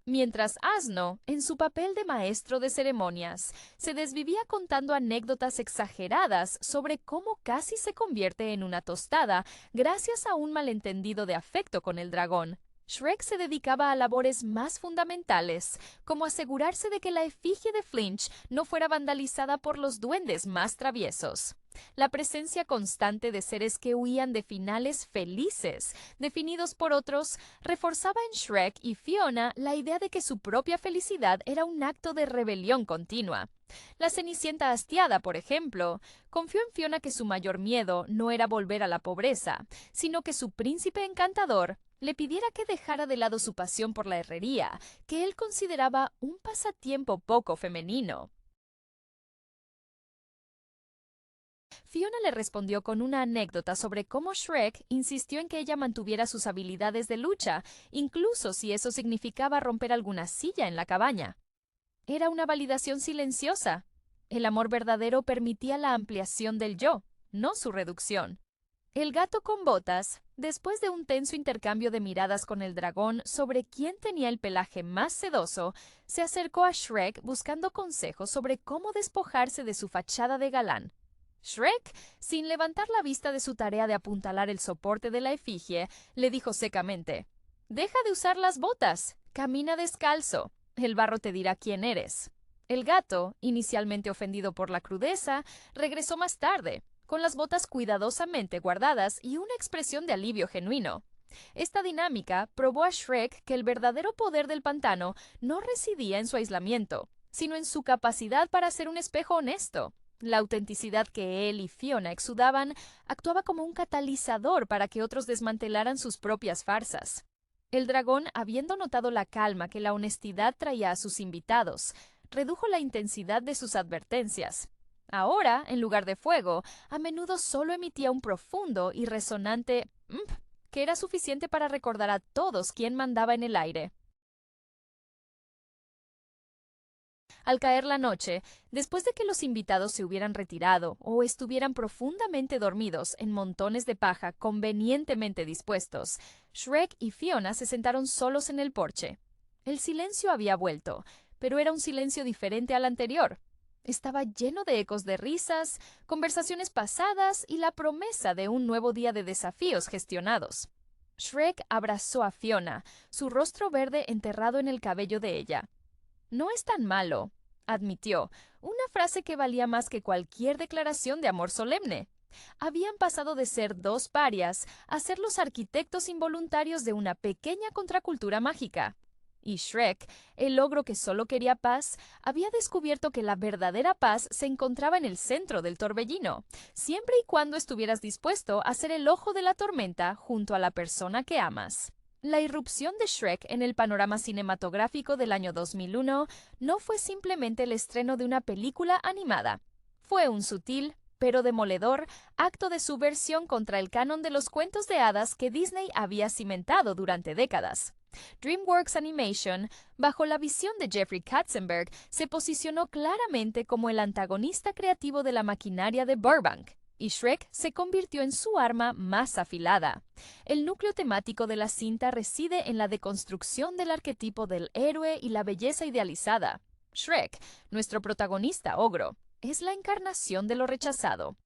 Mientras Asno, en su papel de maestro de ceremonias, se desvivía contando anécdotas exageradas sobre cómo casi se convierte en una tostada gracias a un malentendido de afecto con el dragón, Shrek se dedicaba a labores más fundamentales, como asegurarse de que la efigie de Flinch no fuera vandalizada por los duendes más traviesos. La presencia constante de seres que huían de finales felices, definidos por otros, reforzaba en Shrek y Fiona la idea de que su propia felicidad era un acto de rebelión continua. La Cenicienta hastiada, por ejemplo, confió en Fiona que su mayor miedo no era volver a la pobreza, sino que su príncipe encantador le pidiera que dejara de lado su pasión por la herrería, que él consideraba un pasatiempo poco femenino. Fiona le respondió con una anécdota sobre cómo Shrek insistió en que ella mantuviera sus habilidades de lucha, incluso si eso significaba romper alguna silla en la cabaña. Era una validación silenciosa. El amor verdadero permitía la ampliación del yo, no su reducción. El gato con botas, después de un tenso intercambio de miradas con el dragón sobre quién tenía el pelaje más sedoso, se acercó a Shrek buscando consejos sobre cómo despojarse de su fachada de galán. Shrek, sin levantar la vista de su tarea de apuntalar el soporte de la efigie, le dijo secamente: «Deja de usar las botas, camina descalzo, el barro te dirá quién eres». El gato, inicialmente ofendido por la crudeza, regresó más tarde, con las botas cuidadosamente guardadas y una expresión de alivio genuino. Esta dinámica probó a Shrek que el verdadero poder del pantano no residía en su aislamiento, sino en su capacidad para ser un espejo honesto. La autenticidad que él y Fiona exudaban actuaba como un catalizador para que otros desmantelaran sus propias farsas. El dragón, habiendo notado la calma que la honestidad traía a sus invitados, redujo la intensidad de sus advertencias. Ahora, en lugar de fuego, a menudo solo emitía un profundo y resonante «mp», que era suficiente para recordar a todos quién mandaba en el aire. Al caer la noche, después de que los invitados se hubieran retirado o estuvieran profundamente dormidos en montones de paja convenientemente dispuestos, Shrek y Fiona se sentaron solos en el porche. El silencio había vuelto, pero era un silencio diferente al anterior. Estaba lleno de ecos de risas, conversaciones pasadas y la promesa de un nuevo día de desafíos gestionados. Shrek abrazó a Fiona, su rostro verde enterrado en el cabello de ella. No es tan malo, admitió, una frase que valía más que cualquier declaración de amor solemne. Habían pasado de ser dos parias a ser los arquitectos involuntarios de una pequeña contracultura mágica. Y Shrek, el ogro que solo quería paz, había descubierto que la verdadera paz se encontraba en el centro del torbellino, siempre y cuando estuvieras dispuesto a ser el ojo de la tormenta junto a la persona que amas. La irrupción de Shrek en el panorama cinematográfico del año 2001 no fue simplemente el estreno de una película animada. Fue un sutil, pero demoledor, acto de subversión contra el canon de los cuentos de hadas que Disney había cimentado durante décadas. DreamWorks Animation, bajo la visión de Jeffrey Katzenberg, se posicionó claramente como el antagonista creativo de la maquinaria de Burbank, y Shrek se convirtió en su arma más afilada. El núcleo temático de la cinta reside en la deconstrucción del arquetipo del héroe y la belleza idealizada. Shrek, nuestro protagonista ogro, es la encarnación de lo rechazado.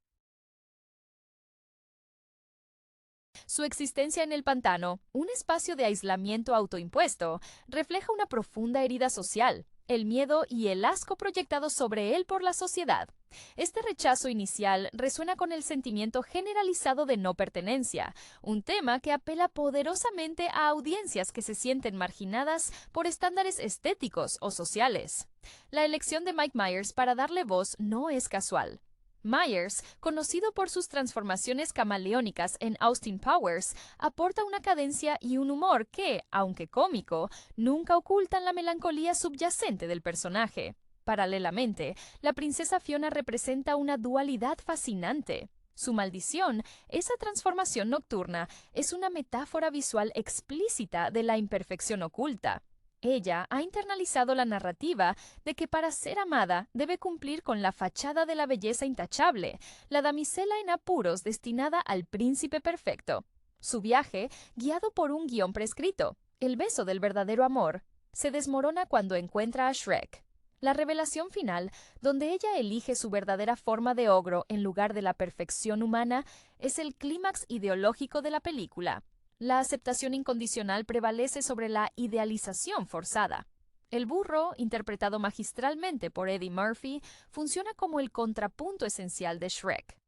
Su existencia en el pantano, un espacio de aislamiento autoimpuesto, refleja una profunda herida social, el miedo y el asco proyectados sobre él por la sociedad. Este rechazo inicial resuena con el sentimiento generalizado de no pertenencia, un tema que apela poderosamente a audiencias que se sienten marginadas por estándares estéticos o sociales. La elección de Mike Myers para darle voz no es casual. Myers, conocido por sus transformaciones camaleónicas en Austin Powers, aporta una cadencia y un humor que, aunque cómico, nunca ocultan la melancolía subyacente del personaje. Paralelamente, la princesa Fiona representa una dualidad fascinante. Su maldición, esa transformación nocturna, es una metáfora visual explícita de la imperfección oculta. Ella ha internalizado la narrativa de que para ser amada debe cumplir con la fachada de la belleza intachable, la damisela en apuros destinada al príncipe perfecto. Su viaje, guiado por un guión prescrito, el beso del verdadero amor, se desmorona cuando encuentra a Shrek. La revelación final, donde ella elige su verdadera forma de ogro en lugar de la perfección humana, es el clímax ideológico de la película. La aceptación incondicional prevalece sobre la idealización forzada. El burro, interpretado magistralmente por Eddie Murphy, funciona como el contrapunto esencial de Shrek.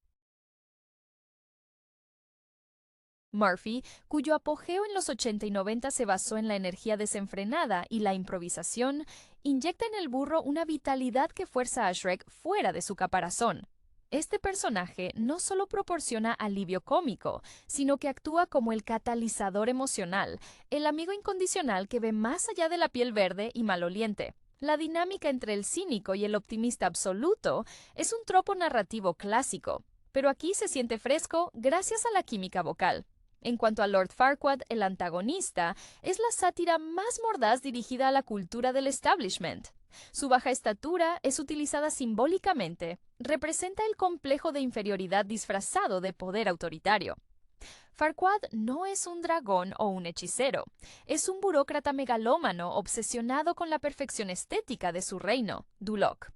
Murphy, cuyo apogeo en los 80 y 90 se basó en la energía desenfrenada y la improvisación, inyecta en el burro una vitalidad que fuerza a Shrek fuera de su caparazón. Este personaje no solo proporciona alivio cómico, sino que actúa como el catalizador emocional, el amigo incondicional que ve más allá de la piel verde y maloliente. La dinámica entre el cínico y el optimista absoluto es un tropo narrativo clásico, pero aquí se siente fresco gracias a la química vocal. En cuanto a Lord Farquaad, el antagonista, es la sátira más mordaz dirigida a la cultura del establishment. Su baja estatura es utilizada simbólicamente, representa el complejo de inferioridad disfrazado de poder autoritario. Farquaad no es un dragón o un hechicero, es un burócrata megalómano obsesionado con la perfección estética de su reino, Duloc.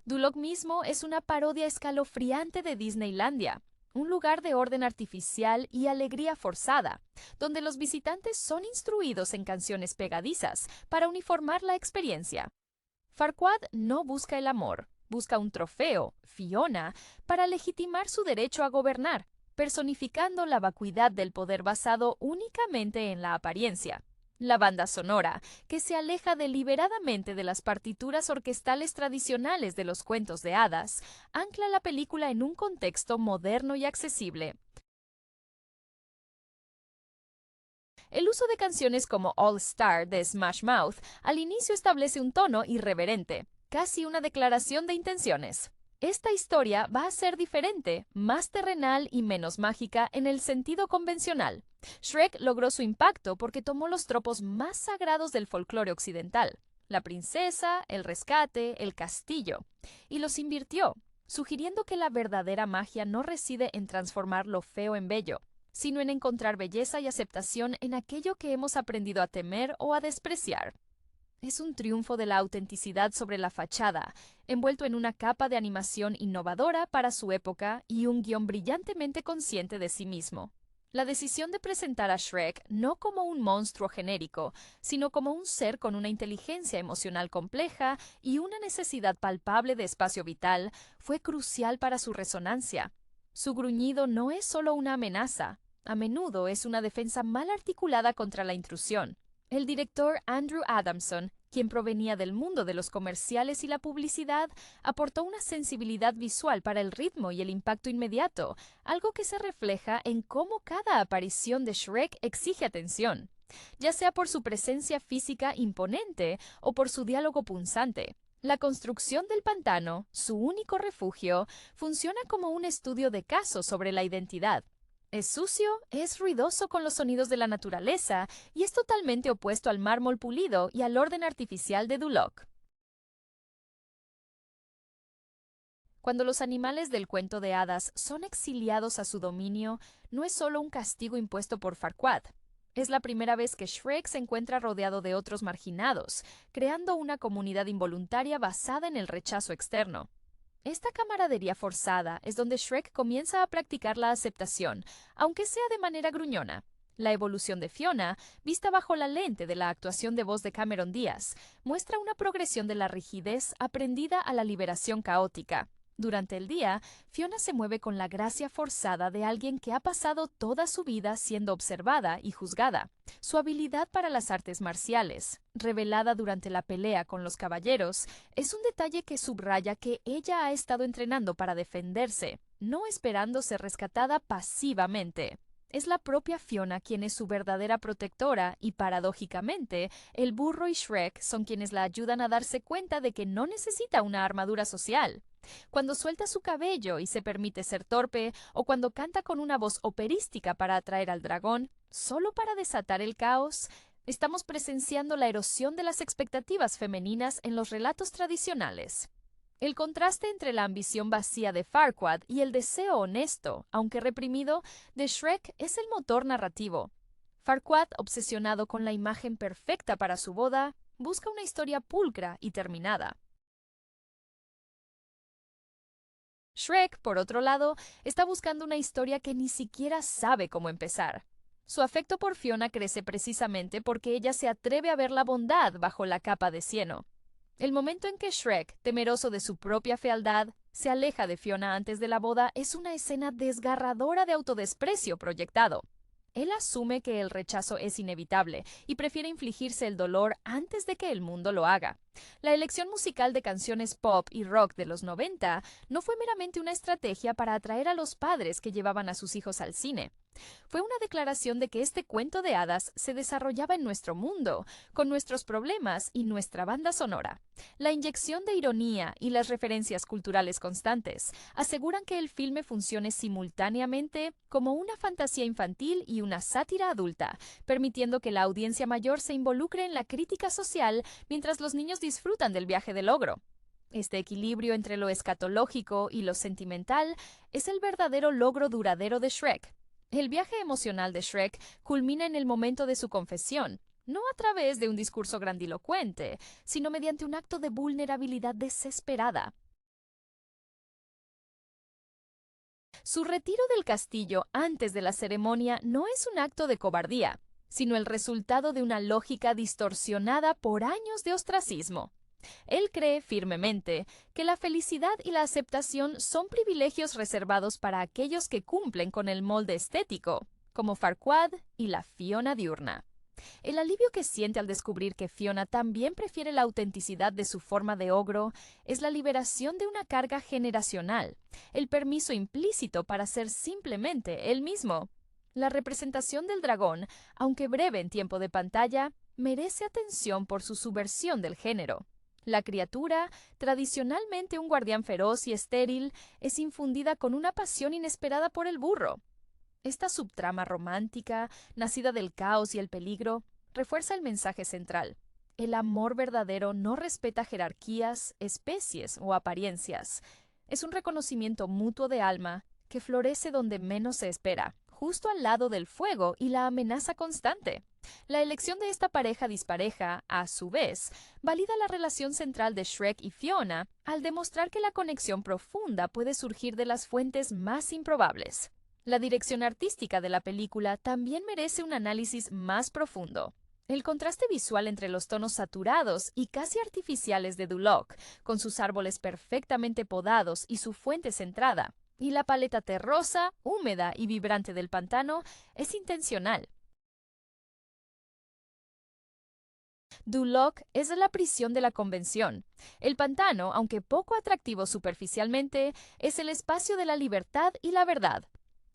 Duloc mismo es una parodia escalofriante de Disneylandia, un lugar de orden artificial y alegría forzada, donde los visitantes son instruidos en canciones pegadizas para uniformar la experiencia. Farquaad no busca el amor, busca un trofeo, Fiona, para legitimar su derecho a gobernar, personificando la vacuidad del poder basado únicamente en la apariencia. La banda sonora, que se aleja deliberadamente de las partituras orquestales tradicionales de los cuentos de hadas, ancla la película en un contexto moderno y accesible. El uso de canciones como All Star de Smash Mouth al inicio establece un tono irreverente, casi una declaración de intenciones. Esta historia va a ser diferente, más terrenal y menos mágica en el sentido convencional. Shrek logró su impacto porque tomó los tropos más sagrados del folclore occidental, la princesa, el rescate, el castillo, y los invirtió, sugiriendo que la verdadera magia no reside en transformar lo feo en bello, sino en encontrar belleza y aceptación en aquello que hemos aprendido a temer o a despreciar. Es un triunfo de la autenticidad sobre la fachada, envuelto en una capa de animación innovadora para su época y un guión brillantemente consciente de sí mismo. La decisión de presentar a Shrek no como un monstruo genérico, sino como un ser con una inteligencia emocional compleja y una necesidad palpable de espacio vital, fue crucial para su resonancia. Su gruñido no es solo una amenaza, a menudo es una defensa mal articulada contra la intrusión. El director Andrew Adamson, quien provenía del mundo de los comerciales y la publicidad, aportó una sensibilidad visual para el ritmo y el impacto inmediato, algo que se refleja en cómo cada aparición de Shrek exige atención, ya sea por su presencia física imponente o por su diálogo punzante. La construcción del pantano, su único refugio, funciona como un estudio de caso sobre la identidad. Es sucio, es ruidoso con los sonidos de la naturaleza y es totalmente opuesto al mármol pulido y al orden artificial de Duloc. Cuando los animales del cuento de hadas son exiliados a su dominio, no es solo un castigo impuesto por Farquaad. Es la primera vez que Shrek se encuentra rodeado de otros marginados, creando una comunidad involuntaria basada en el rechazo externo. Esta camaradería forzada es donde Shrek comienza a practicar la aceptación, aunque sea de manera gruñona. La evolución de Fiona, vista bajo la lente de la actuación de voz de Cameron Díaz, muestra una progresión de la rigidez aprendida a la liberación caótica. Durante el día, Fiona se mueve con la gracia forzada de alguien que ha pasado toda su vida siendo observada y juzgada. Su habilidad para las artes marciales, revelada durante la pelea con los caballeros, es un detalle que subraya que ella ha estado entrenando para defenderse, no esperando ser rescatada pasivamente. Es la propia Fiona quien es su verdadera protectora y, paradójicamente, el burro y Shrek son quienes la ayudan a darse cuenta de que no necesita una armadura social. Cuando suelta su cabello y se permite ser torpe, o cuando canta con una voz operística para atraer al dragón, solo para desatar el caos, estamos presenciando la erosión de las expectativas femeninas en los relatos tradicionales. El contraste entre la ambición vacía de Farquaad y el deseo honesto, aunque reprimido, de Shrek es el motor narrativo. Farquaad, obsesionado con la imagen perfecta para su boda, busca una historia pulcra y terminada. Shrek, por otro lado, está buscando una historia que ni siquiera sabe cómo empezar. Su afecto por Fiona crece precisamente porque ella se atreve a ver la bondad bajo la capa de cieno. El momento en que Shrek, temeroso de su propia fealdad, se aleja de Fiona antes de la boda es una escena desgarradora de autodesprecio proyectado. Él asume que el rechazo es inevitable y prefiere infligirse el dolor antes de que el mundo lo haga. La elección musical de canciones pop y rock de los 90 no fue meramente una estrategia para atraer a los padres que llevaban a sus hijos al cine. Fue una declaración de que este cuento de hadas se desarrollaba en nuestro mundo, con nuestros problemas y nuestra banda sonora. La inyección de ironía y las referencias culturales constantes aseguran que el filme funcione simultáneamente como una fantasía infantil y una sátira adulta, permitiendo que la audiencia mayor se involucre en la crítica social mientras los niños disfrutan del viaje del ogro. Este equilibrio entre lo escatológico y lo sentimental es el verdadero logro duradero de Shrek. El viaje emocional de Shrek culmina en el momento de su confesión, no a través de un discurso grandilocuente, sino mediante un acto de vulnerabilidad desesperada. Su retiro del castillo antes de la ceremonia no es un acto de cobardía, sino el resultado de una lógica distorsionada por años de ostracismo. Él cree firmemente que la felicidad y la aceptación son privilegios reservados para aquellos que cumplen con el molde estético, como Farquaad y la Fiona diurna. El alivio que siente al descubrir que Fiona también prefiere la autenticidad de su forma de ogro es la liberación de una carga generacional, el permiso implícito para ser simplemente él mismo. La representación del dragón, aunque breve en tiempo de pantalla, merece atención por su subversión del género. La criatura, tradicionalmente un guardián feroz y estéril, es infundida con una pasión inesperada por el burro. Esta subtrama romántica, nacida del caos y el peligro, refuerza el mensaje central. El amor verdadero no respeta jerarquías, especies o apariencias. Es un reconocimiento mutuo de alma que florece donde menos se espera, justo al lado del fuego y la amenaza constante. La elección de esta pareja dispareja, a su vez, valida la relación central de Shrek y Fiona al demostrar que la conexión profunda puede surgir de las fuentes más improbables. La dirección artística de la película también merece un análisis más profundo. El contraste visual entre los tonos saturados y casi artificiales de Duloc, con sus árboles perfectamente podados y su fuente centrada, y la paleta terrosa, húmeda y vibrante del pantano, es intencional. Duloc es la prisión de la convención. El pantano, aunque poco atractivo superficialmente, es el espacio de la libertad y la verdad.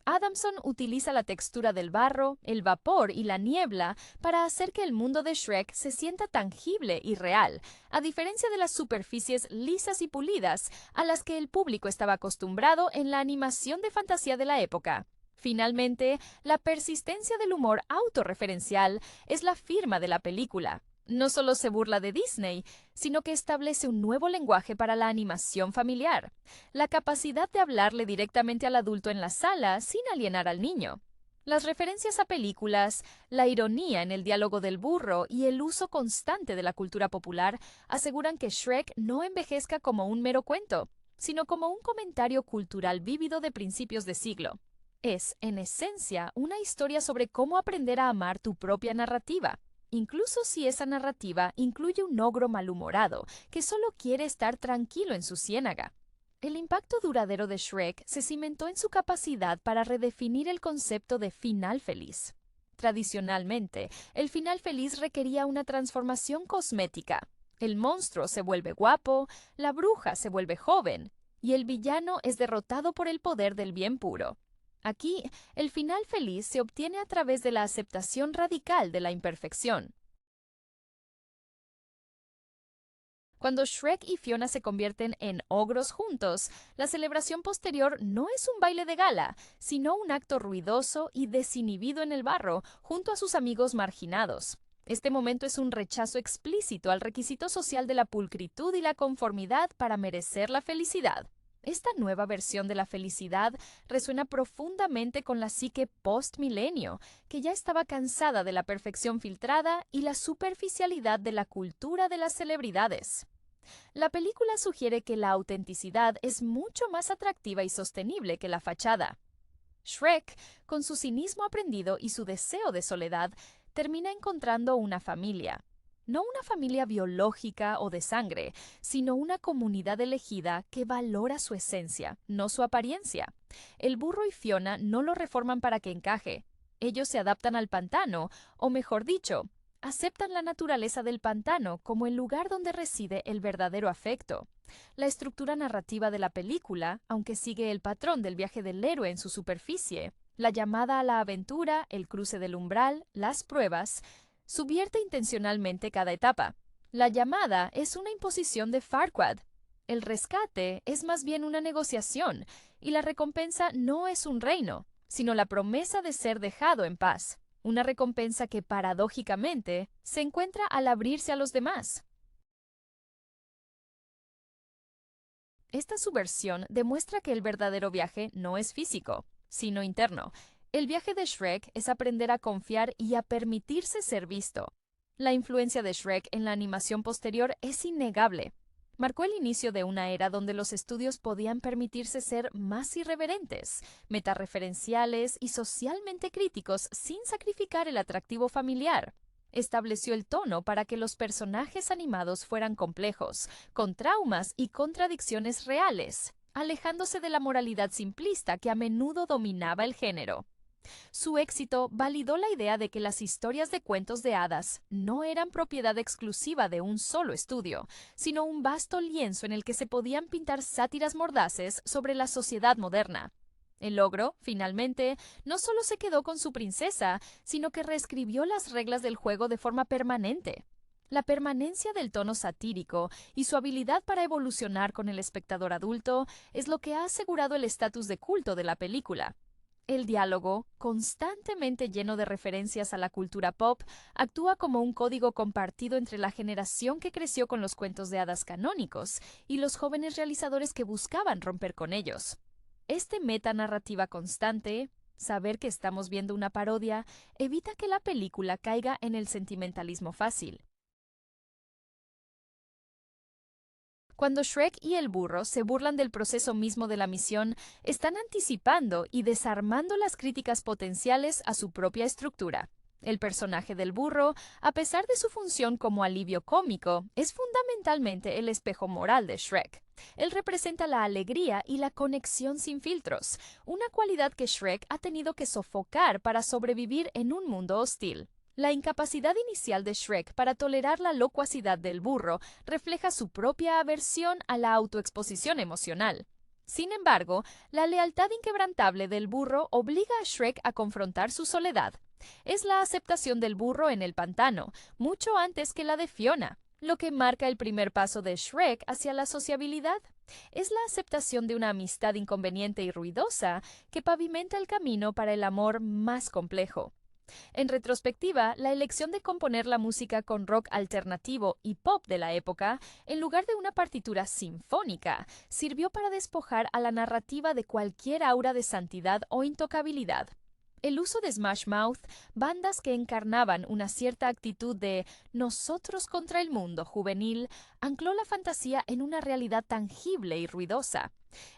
Adamson utiliza la textura del barro, el vapor y la niebla para hacer que el mundo de Shrek se sienta tangible y real, a diferencia de las superficies lisas y pulidas a las que el público estaba acostumbrado en la animación de fantasía de la época. Finalmente, la persistencia del humor autorreferencial es la firma de la película. No solo se burla de Disney, sino que establece un nuevo lenguaje para la animación familiar, la capacidad de hablarle directamente al adulto en la sala sin alienar al niño. Las referencias a películas, la ironía en el diálogo del burro y el uso constante de la cultura popular aseguran que Shrek no envejezca como un mero cuento, sino como un comentario cultural vívido de principios de siglo. Es, en esencia, una historia sobre cómo aprender a amar tu propia narrativa, incluso si esa narrativa incluye un ogro malhumorado que solo quiere estar tranquilo en su ciénaga. El impacto duradero de Shrek se cimentó en su capacidad para redefinir el concepto de final feliz. Tradicionalmente, el final feliz requería una transformación cosmética. El monstruo se vuelve guapo, la bruja se vuelve joven, y el villano es derrotado por el poder del bien puro. Aquí, el final feliz se obtiene a través de la aceptación radical de la imperfección. Cuando Shrek y Fiona se convierten en ogros juntos, la celebración posterior no es un baile de gala, sino un acto ruidoso y desinhibido en el barro, junto a sus amigos marginados. Este momento es un rechazo explícito al requisito social de la pulcritud y la conformidad para merecer la felicidad. Esta nueva versión de la felicidad resuena profundamente con la psique post-milenio, que ya estaba cansada de la perfección filtrada y la superficialidad de la cultura de las celebridades. La película sugiere que la autenticidad es mucho más atractiva y sostenible que la fachada. Shrek, con su cinismo aprendido y su deseo de soledad, termina encontrando una familia. No una familia biológica o de sangre, sino una comunidad elegida que valora su esencia, no su apariencia. El burro y Fiona no lo reforman para que encaje. Ellos se adaptan al pantano, o mejor dicho, aceptan la naturaleza del pantano como el lugar donde reside el verdadero afecto. La estructura narrativa de la película, aunque sigue el patrón del viaje del héroe en su superficie, la llamada a la aventura, el cruce del umbral, las pruebas, subvierte intencionalmente cada etapa. La llamada es una imposición de Farquaad. El rescate es más bien una negociación, y la recompensa no es un reino, sino la promesa de ser dejado en paz. Una recompensa que paradójicamente se encuentra al abrirse a los demás. Esta subversión demuestra que el verdadero viaje no es físico, sino interno. El viaje de Shrek es aprender a confiar y a permitirse ser visto. La influencia de Shrek en la animación posterior es innegable. Marcó el inicio de una era donde los estudios podían permitirse ser más irreverentes, metareferenciales y socialmente críticos sin sacrificar el atractivo familiar. Estableció el tono para que los personajes animados fueran complejos, con traumas y contradicciones reales, alejándose de la moralidad simplista que a menudo dominaba el género. Su éxito validó la idea de que las historias de cuentos de hadas no eran propiedad exclusiva de un solo estudio, sino un vasto lienzo en el que se podían pintar sátiras mordaces sobre la sociedad moderna. El ogro, finalmente, no solo se quedó con su princesa, sino que reescribió las reglas del juego de forma permanente. La permanencia del tono satírico y su habilidad para evolucionar con el espectador adulto es lo que ha asegurado el estatus de culto de la película. El diálogo, constantemente lleno de referencias a la cultura pop, actúa como un código compartido entre la generación que creció con los cuentos de hadas canónicos y los jóvenes realizadores que buscaban romper con ellos. Esta metanarrativa constante, Saber que estamos viendo una parodia evita que la película caiga en el sentimentalismo fácil. Cuando Shrek y el burro se burlan del proceso mismo de la misión, están anticipando y desarmando las críticas potenciales a su propia estructura. El personaje del burro, a pesar de su función como alivio cómico, es fundamentalmente el espejo moral de Shrek. Él representa la alegría y la conexión sin filtros, una cualidad que Shrek ha tenido que sofocar para sobrevivir en un mundo hostil. La incapacidad inicial de Shrek para tolerar la locuacidad del burro refleja su propia aversión a la autoexposición emocional. Sin embargo, la lealtad inquebrantable del burro obliga a Shrek a confrontar su soledad. Es la aceptación del burro en el pantano, mucho antes que la de Fiona, lo que marca el primer paso de Shrek hacia la sociabilidad. Es la aceptación de una amistad inconveniente y ruidosa que pavimenta el camino para el amor más complejo. En retrospectiva, la elección de componer la música con rock alternativo y pop de la época, en lugar de una partitura sinfónica, sirvió para despojar a la narrativa de cualquier aura de santidad o intocabilidad. El uso de Smash Mouth, bandas que encarnaban una cierta actitud de nosotros contra el mundo juvenil, ancló la fantasía en una realidad tangible y ruidosa.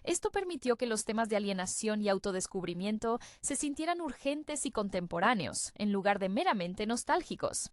Esto permitió que los temas de alienación y autodescubrimiento se sintieran urgentes y contemporáneos, en lugar de meramente nostálgicos.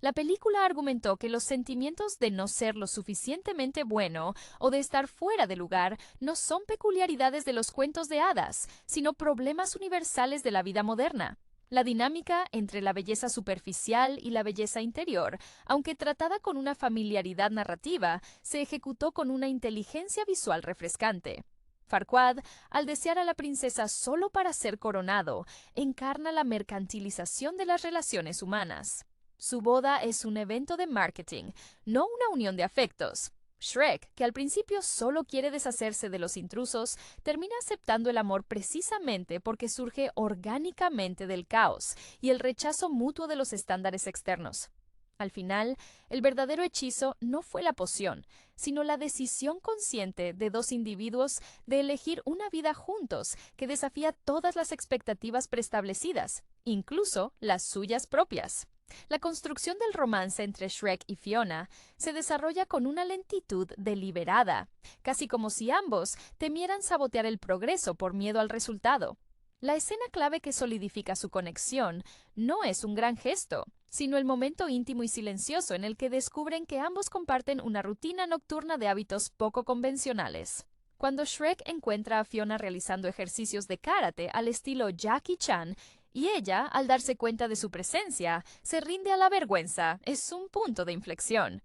La película argumentó que los sentimientos de no ser lo suficientemente bueno o de estar fuera de lugar no son peculiaridades de los cuentos de hadas, sino problemas universales de la vida moderna. La dinámica entre la belleza superficial y la belleza interior, aunque tratada con una familiaridad narrativa, se ejecutó con una inteligencia visual refrescante. Farquaad, al desear a la princesa solo para ser coronado, encarna la mercantilización de las relaciones humanas. Su boda es un evento de marketing, no una unión de afectos. Shrek, que al principio solo quiere deshacerse de los intrusos, termina aceptando el amor precisamente porque surge orgánicamente del caos y el rechazo mutuo de los estándares externos. Al final, el verdadero hechizo no fue la poción, sino la decisión consciente de dos individuos de elegir una vida juntos que desafía todas las expectativas preestablecidas, incluso las suyas propias. La construcción del romance entre Shrek y Fiona se desarrolla con una lentitud deliberada, casi como si ambos temieran sabotear el progreso por miedo al resultado. La escena clave que solidifica su conexión no es un gran gesto, sino el momento íntimo y silencioso en el que descubren que ambos comparten una rutina nocturna de hábitos poco convencionales. Cuando Shrek encuentra a Fiona realizando ejercicios de karate al estilo Jackie Chan, y ella, al darse cuenta de su presencia, se rinde a la vergüenza. Es un punto de inflexión.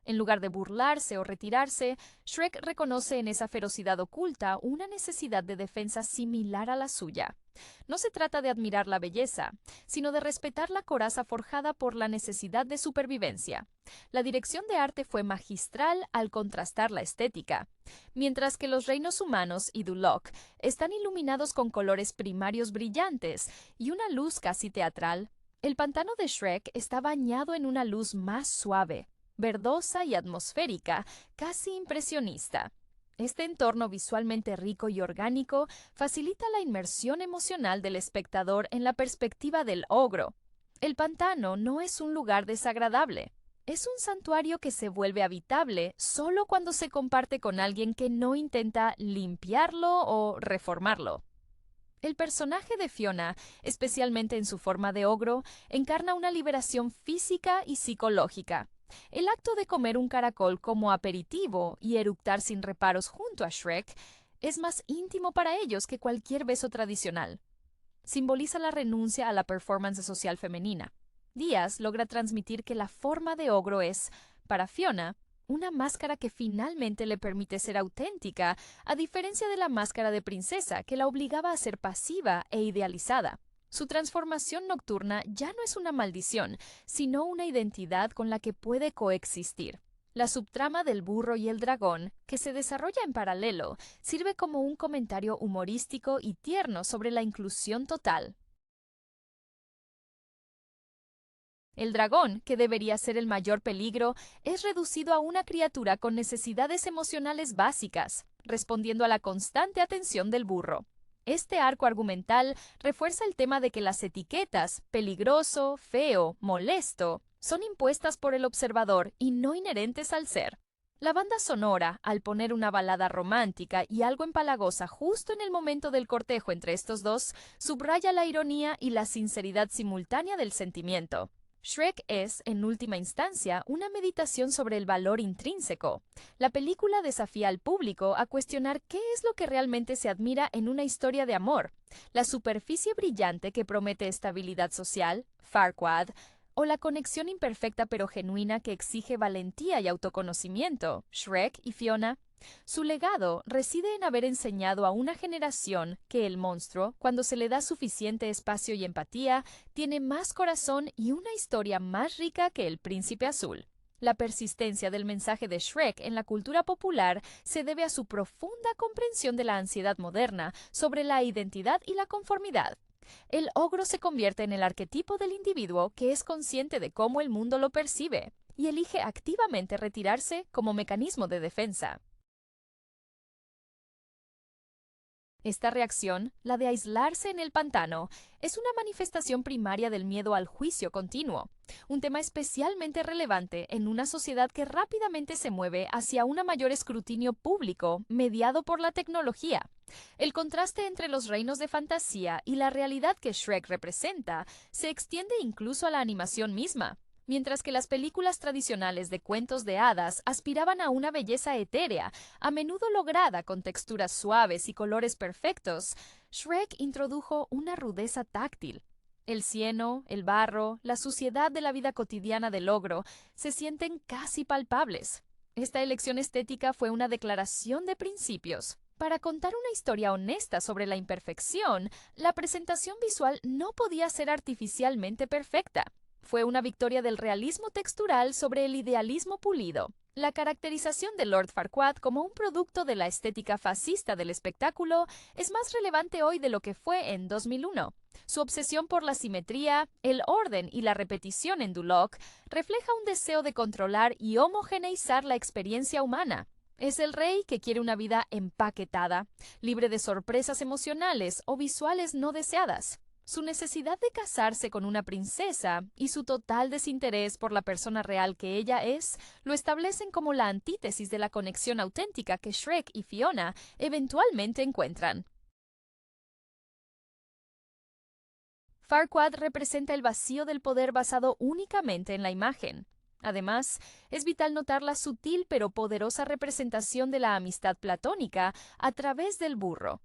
En lugar de burlarse o retirarse, Shrek reconoce en esa ferocidad oculta una necesidad de defensa similar a la suya. No se trata de admirar la belleza, sino de respetar la coraza forjada por la necesidad de supervivencia. La dirección de arte fue magistral al contrastar la estética. Mientras que los reinos humanos y Duloc están iluminados con colores primarios brillantes y una luz casi teatral, el pantano de Shrek está bañado en una luz más suave, verdosa y atmosférica, casi impresionista. Este entorno visualmente rico y orgánico facilita la inmersión emocional del espectador en la perspectiva del ogro. El pantano no es un lugar desagradable. Es un santuario que se vuelve habitable solo cuando se comparte con alguien que no intenta limpiarlo o reformarlo. El personaje de Fiona, especialmente en su forma de ogro, encarna una liberación física y psicológica. El acto de comer un caracol como aperitivo y eructar sin reparos junto a Shrek es más íntimo para ellos que cualquier beso tradicional. Simboliza la renuncia a la performance social femenina. Díaz logra transmitir que la forma de ogro es, para Fiona, una máscara que finalmente le permite ser auténtica, a diferencia de la máscara de princesa que la obligaba a ser pasiva e idealizada. Su transformación nocturna ya no es una maldición, sino una identidad con la que puede coexistir. La subtrama del burro y el dragón, que se desarrolla en paralelo, sirve como un comentario humorístico y tierno sobre la inclusión total. El dragón, que debería ser el mayor peligro, es reducido a una criatura con necesidades emocionales básicas, respondiendo a la constante atención del burro. Este arco argumental refuerza el tema de que las etiquetas peligroso, feo, molesto son impuestas por el observador y no inherentes al ser. La banda sonora, al poner una balada romántica y algo empalagosa justo en el momento del cortejo entre estos dos, subraya la ironía y la sinceridad simultánea del sentimiento. Shrek es, en última instancia, una meditación sobre el valor intrínseco. La película desafía al público a cuestionar qué es lo que realmente se admira en una historia de amor. La superficie brillante que promete estabilidad social, Farquaad, o la conexión imperfecta pero genuina que exige valentía y autoconocimiento, Shrek y Fiona. Su legado reside en haber enseñado a una generación que el monstruo, cuando se le da suficiente espacio y empatía, tiene más corazón y una historia más rica que el príncipe azul. La persistencia del mensaje de Shrek en la cultura popular se debe a su profunda comprensión de la ansiedad moderna sobre la identidad y la conformidad. El ogro se convierte en el arquetipo del individuo que es consciente de cómo el mundo lo percibe y elige activamente retirarse como mecanismo de defensa. Esta reacción, la de aislarse en el pantano, es una manifestación primaria del miedo al juicio continuo, un tema especialmente relevante en una sociedad que rápidamente se mueve hacia un mayor escrutinio público mediado por la tecnología. El contraste entre los reinos de fantasía y la realidad que Shrek representa se extiende incluso a la animación misma. Mientras que las películas tradicionales de cuentos de hadas aspiraban a una belleza etérea, a menudo lograda con texturas suaves y colores perfectos, Shrek introdujo una rudeza táctil. El cieno, el barro, la suciedad de la vida cotidiana del ogro se sienten casi palpables. Esta elección estética fue una declaración de principios. Para contar una historia honesta sobre la imperfección, la presentación visual no podía ser artificialmente perfecta. Fue una victoria del realismo textural sobre el idealismo pulido. La caracterización de Lord Farquaad como un producto de la estética fascista del espectáculo es más relevante hoy de lo que fue en 2001. Su obsesión por la simetría, el orden y la repetición en Duloc refleja un deseo de controlar y homogeneizar la experiencia humana. Es el rey que quiere una vida empaquetada, libre de sorpresas emocionales o visuales no deseadas. Su necesidad de casarse con una princesa y su total desinterés por la persona real que ella es lo establecen como la antítesis de la conexión auténtica que Shrek y Fiona eventualmente encuentran. Farquaad representa el vacío del poder basado únicamente en la imagen. Además, es vital notar la sutil pero poderosa representación de la amistad platónica a través del burro.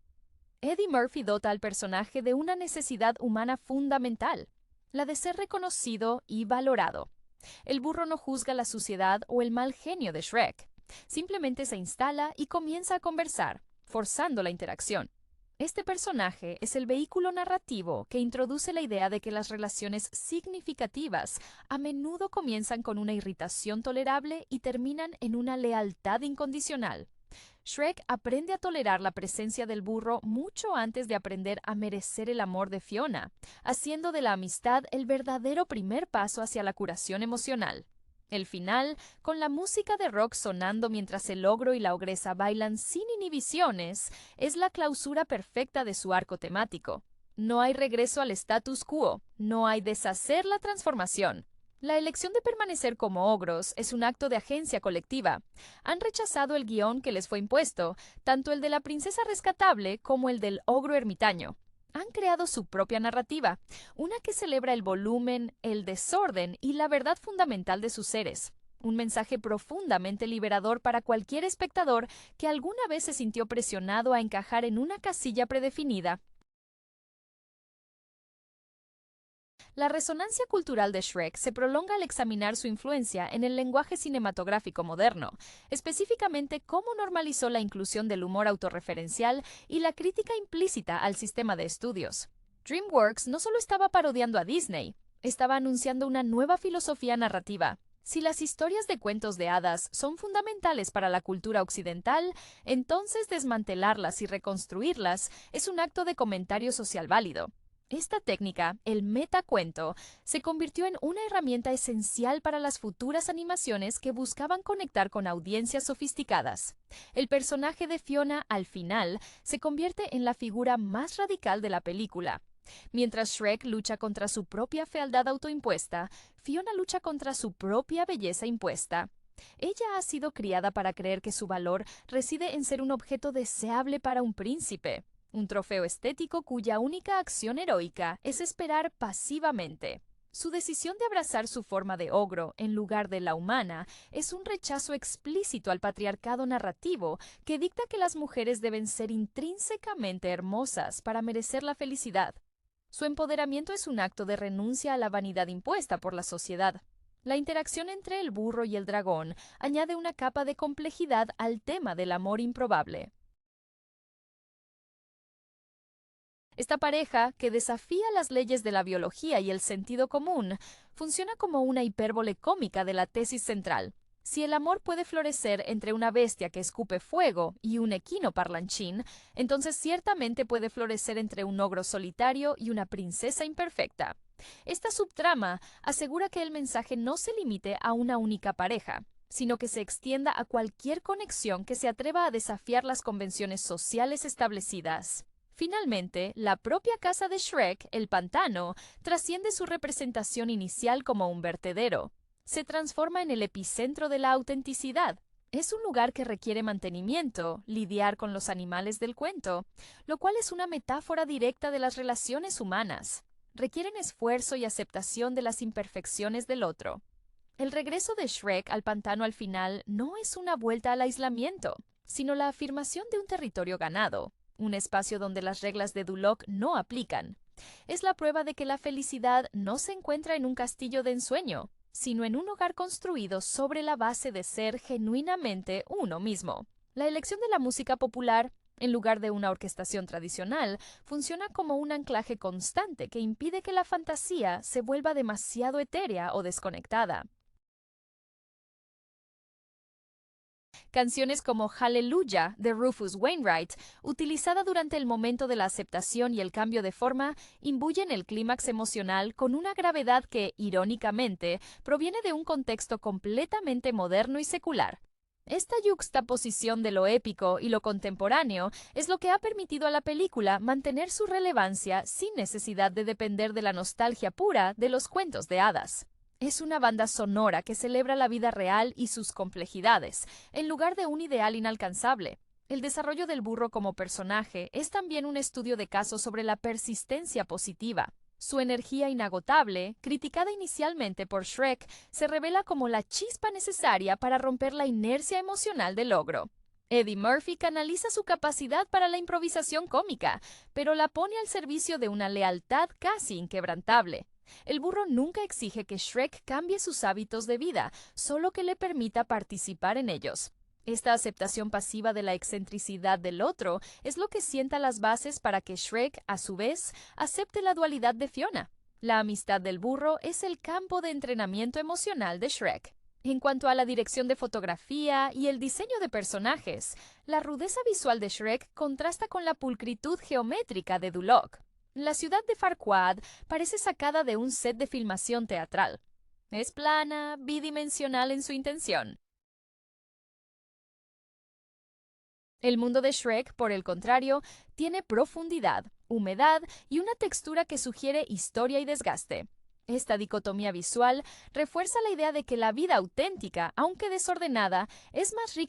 Eddie Murphy dota al personaje de una necesidad humana fundamental, la de ser reconocido y valorado. El burro no juzga la suciedad o el mal genio de Shrek. Simplemente se instala y comienza a conversar, forzando la interacción. Este personaje es el vehículo narrativo que introduce la idea de que las relaciones significativas a menudo comienzan con una irritación tolerable y terminan en una lealtad incondicional. Shrek aprende a tolerar la presencia del burro mucho antes de aprender a merecer el amor de Fiona, haciendo de la amistad el verdadero primer paso hacia la curación emocional. El final, con la música de rock sonando mientras el ogro y la ogresa bailan sin inhibiciones, es la clausura perfecta de su arco temático. No hay regreso al status quo, no hay deshacer la transformación. La elección de permanecer como ogros es un acto de agencia colectiva. Han rechazado el guión que les fue impuesto, tanto el de la princesa rescatable como el del ogro ermitaño. Han creado su propia narrativa, una que celebra el volumen, el desorden y la verdad fundamental de sus seres. Un mensaje profundamente liberador para cualquier espectador que alguna vez se sintió presionado a encajar en una casilla predefinida. La resonancia cultural de Shrek se prolonga al examinar su influencia en el lenguaje cinematográfico moderno, específicamente cómo normalizó la inclusión del humor autorreferencial y la crítica implícita al sistema de estudios. DreamWorks no solo estaba parodiando a Disney, estaba anunciando una nueva filosofía narrativa. Si las historias de cuentos de hadas son fundamentales para la cultura occidental, entonces desmantelarlas y reconstruirlas es un acto de comentario social válido. Esta técnica, el metacuento, se convirtió en una herramienta esencial para las futuras animaciones que buscaban conectar con audiencias sofisticadas. El personaje de Fiona, al final, se convierte en la figura más radical de la película. Mientras Shrek lucha contra su propia fealdad autoimpuesta, Fiona lucha contra su propia belleza impuesta. Ella ha sido criada para creer que su valor reside en ser un objeto deseable para un príncipe. Un trofeo estético cuya única acción heroica es esperar pasivamente. Su decisión de abrazar su forma de ogro en lugar de la humana es un rechazo explícito al patriarcado narrativo que dicta que las mujeres deben ser intrínsecamente hermosas para merecer la felicidad. Su empoderamiento es un acto de renuncia a la vanidad impuesta por la sociedad. La interacción entre el burro y el dragón añade una capa de complejidad al tema del amor improbable. Esta pareja, que desafía las leyes de la biología y el sentido común, funciona como una hipérbole cómica de la tesis central. Si el amor puede florecer entre una bestia que escupe fuego y un equino parlanchín, entonces ciertamente puede florecer entre un ogro solitario y una princesa imperfecta. Esta subtrama asegura que el mensaje no se limite a una única pareja, sino que se extienda a cualquier conexión que se atreva a desafiar las convenciones sociales establecidas. Finalmente, la propia casa de Shrek, el pantano, trasciende su representación inicial como un vertedero. Se transforma en el epicentro de la autenticidad. Es un lugar que requiere mantenimiento, lidiar con los animales del cuento, lo cual es una metáfora directa de las relaciones humanas. Requieren esfuerzo y aceptación de las imperfecciones del otro. El regreso de Shrek al pantano al final no es una vuelta al aislamiento, sino la afirmación de un territorio ganado. Un espacio donde las reglas de Duloc no aplican. Es la prueba de que la felicidad no se encuentra en un castillo de ensueño, sino en un hogar construido sobre la base de ser genuinamente uno mismo. La elección de la música popular, en lugar de una orquestación tradicional, funciona como un anclaje constante que impide que la fantasía se vuelva demasiado etérea o desconectada. Canciones como Hallelujah de Rufus Wainwright, utilizada durante el momento de la aceptación y el cambio de forma, imbuyen el clímax emocional con una gravedad que, irónicamente, proviene de un contexto completamente moderno y secular. Esta yuxtaposición de lo épico y lo contemporáneo es lo que ha permitido a la película mantener su relevancia sin necesidad de depender de la nostalgia pura de los cuentos de hadas. Es una banda sonora que celebra la vida real y sus complejidades, en lugar de un ideal inalcanzable. El desarrollo del burro como personaje es también un estudio de caso sobre la persistencia positiva. Su energía inagotable, criticada inicialmente por Shrek, se revela como la chispa necesaria para romper la inercia emocional del ogro. Eddie Murphy canaliza su capacidad para la improvisación cómica, pero la pone al servicio de una lealtad casi inquebrantable. El burro nunca exige que Shrek cambie sus hábitos de vida, solo que le permita participar en ellos. Esta aceptación pasiva de la excentricidad del otro es lo que sienta las bases para que Shrek, a su vez, acepte la dualidad de Fiona. La amistad del burro es el campo de entrenamiento emocional de Shrek. En cuanto a la dirección de fotografía y el diseño de personajes, la rudeza visual de Shrek contrasta con la pulcritud geométrica de Duloc. La ciudad de Farquaad parece sacada de un set de filmación teatral. Es plana, bidimensional en su intención. El mundo de Shrek, por el contrario, tiene profundidad, humedad y una textura que sugiere historia y desgaste. Esta dicotomía visual refuerza la idea de que la vida auténtica, aunque desordenada, es más rica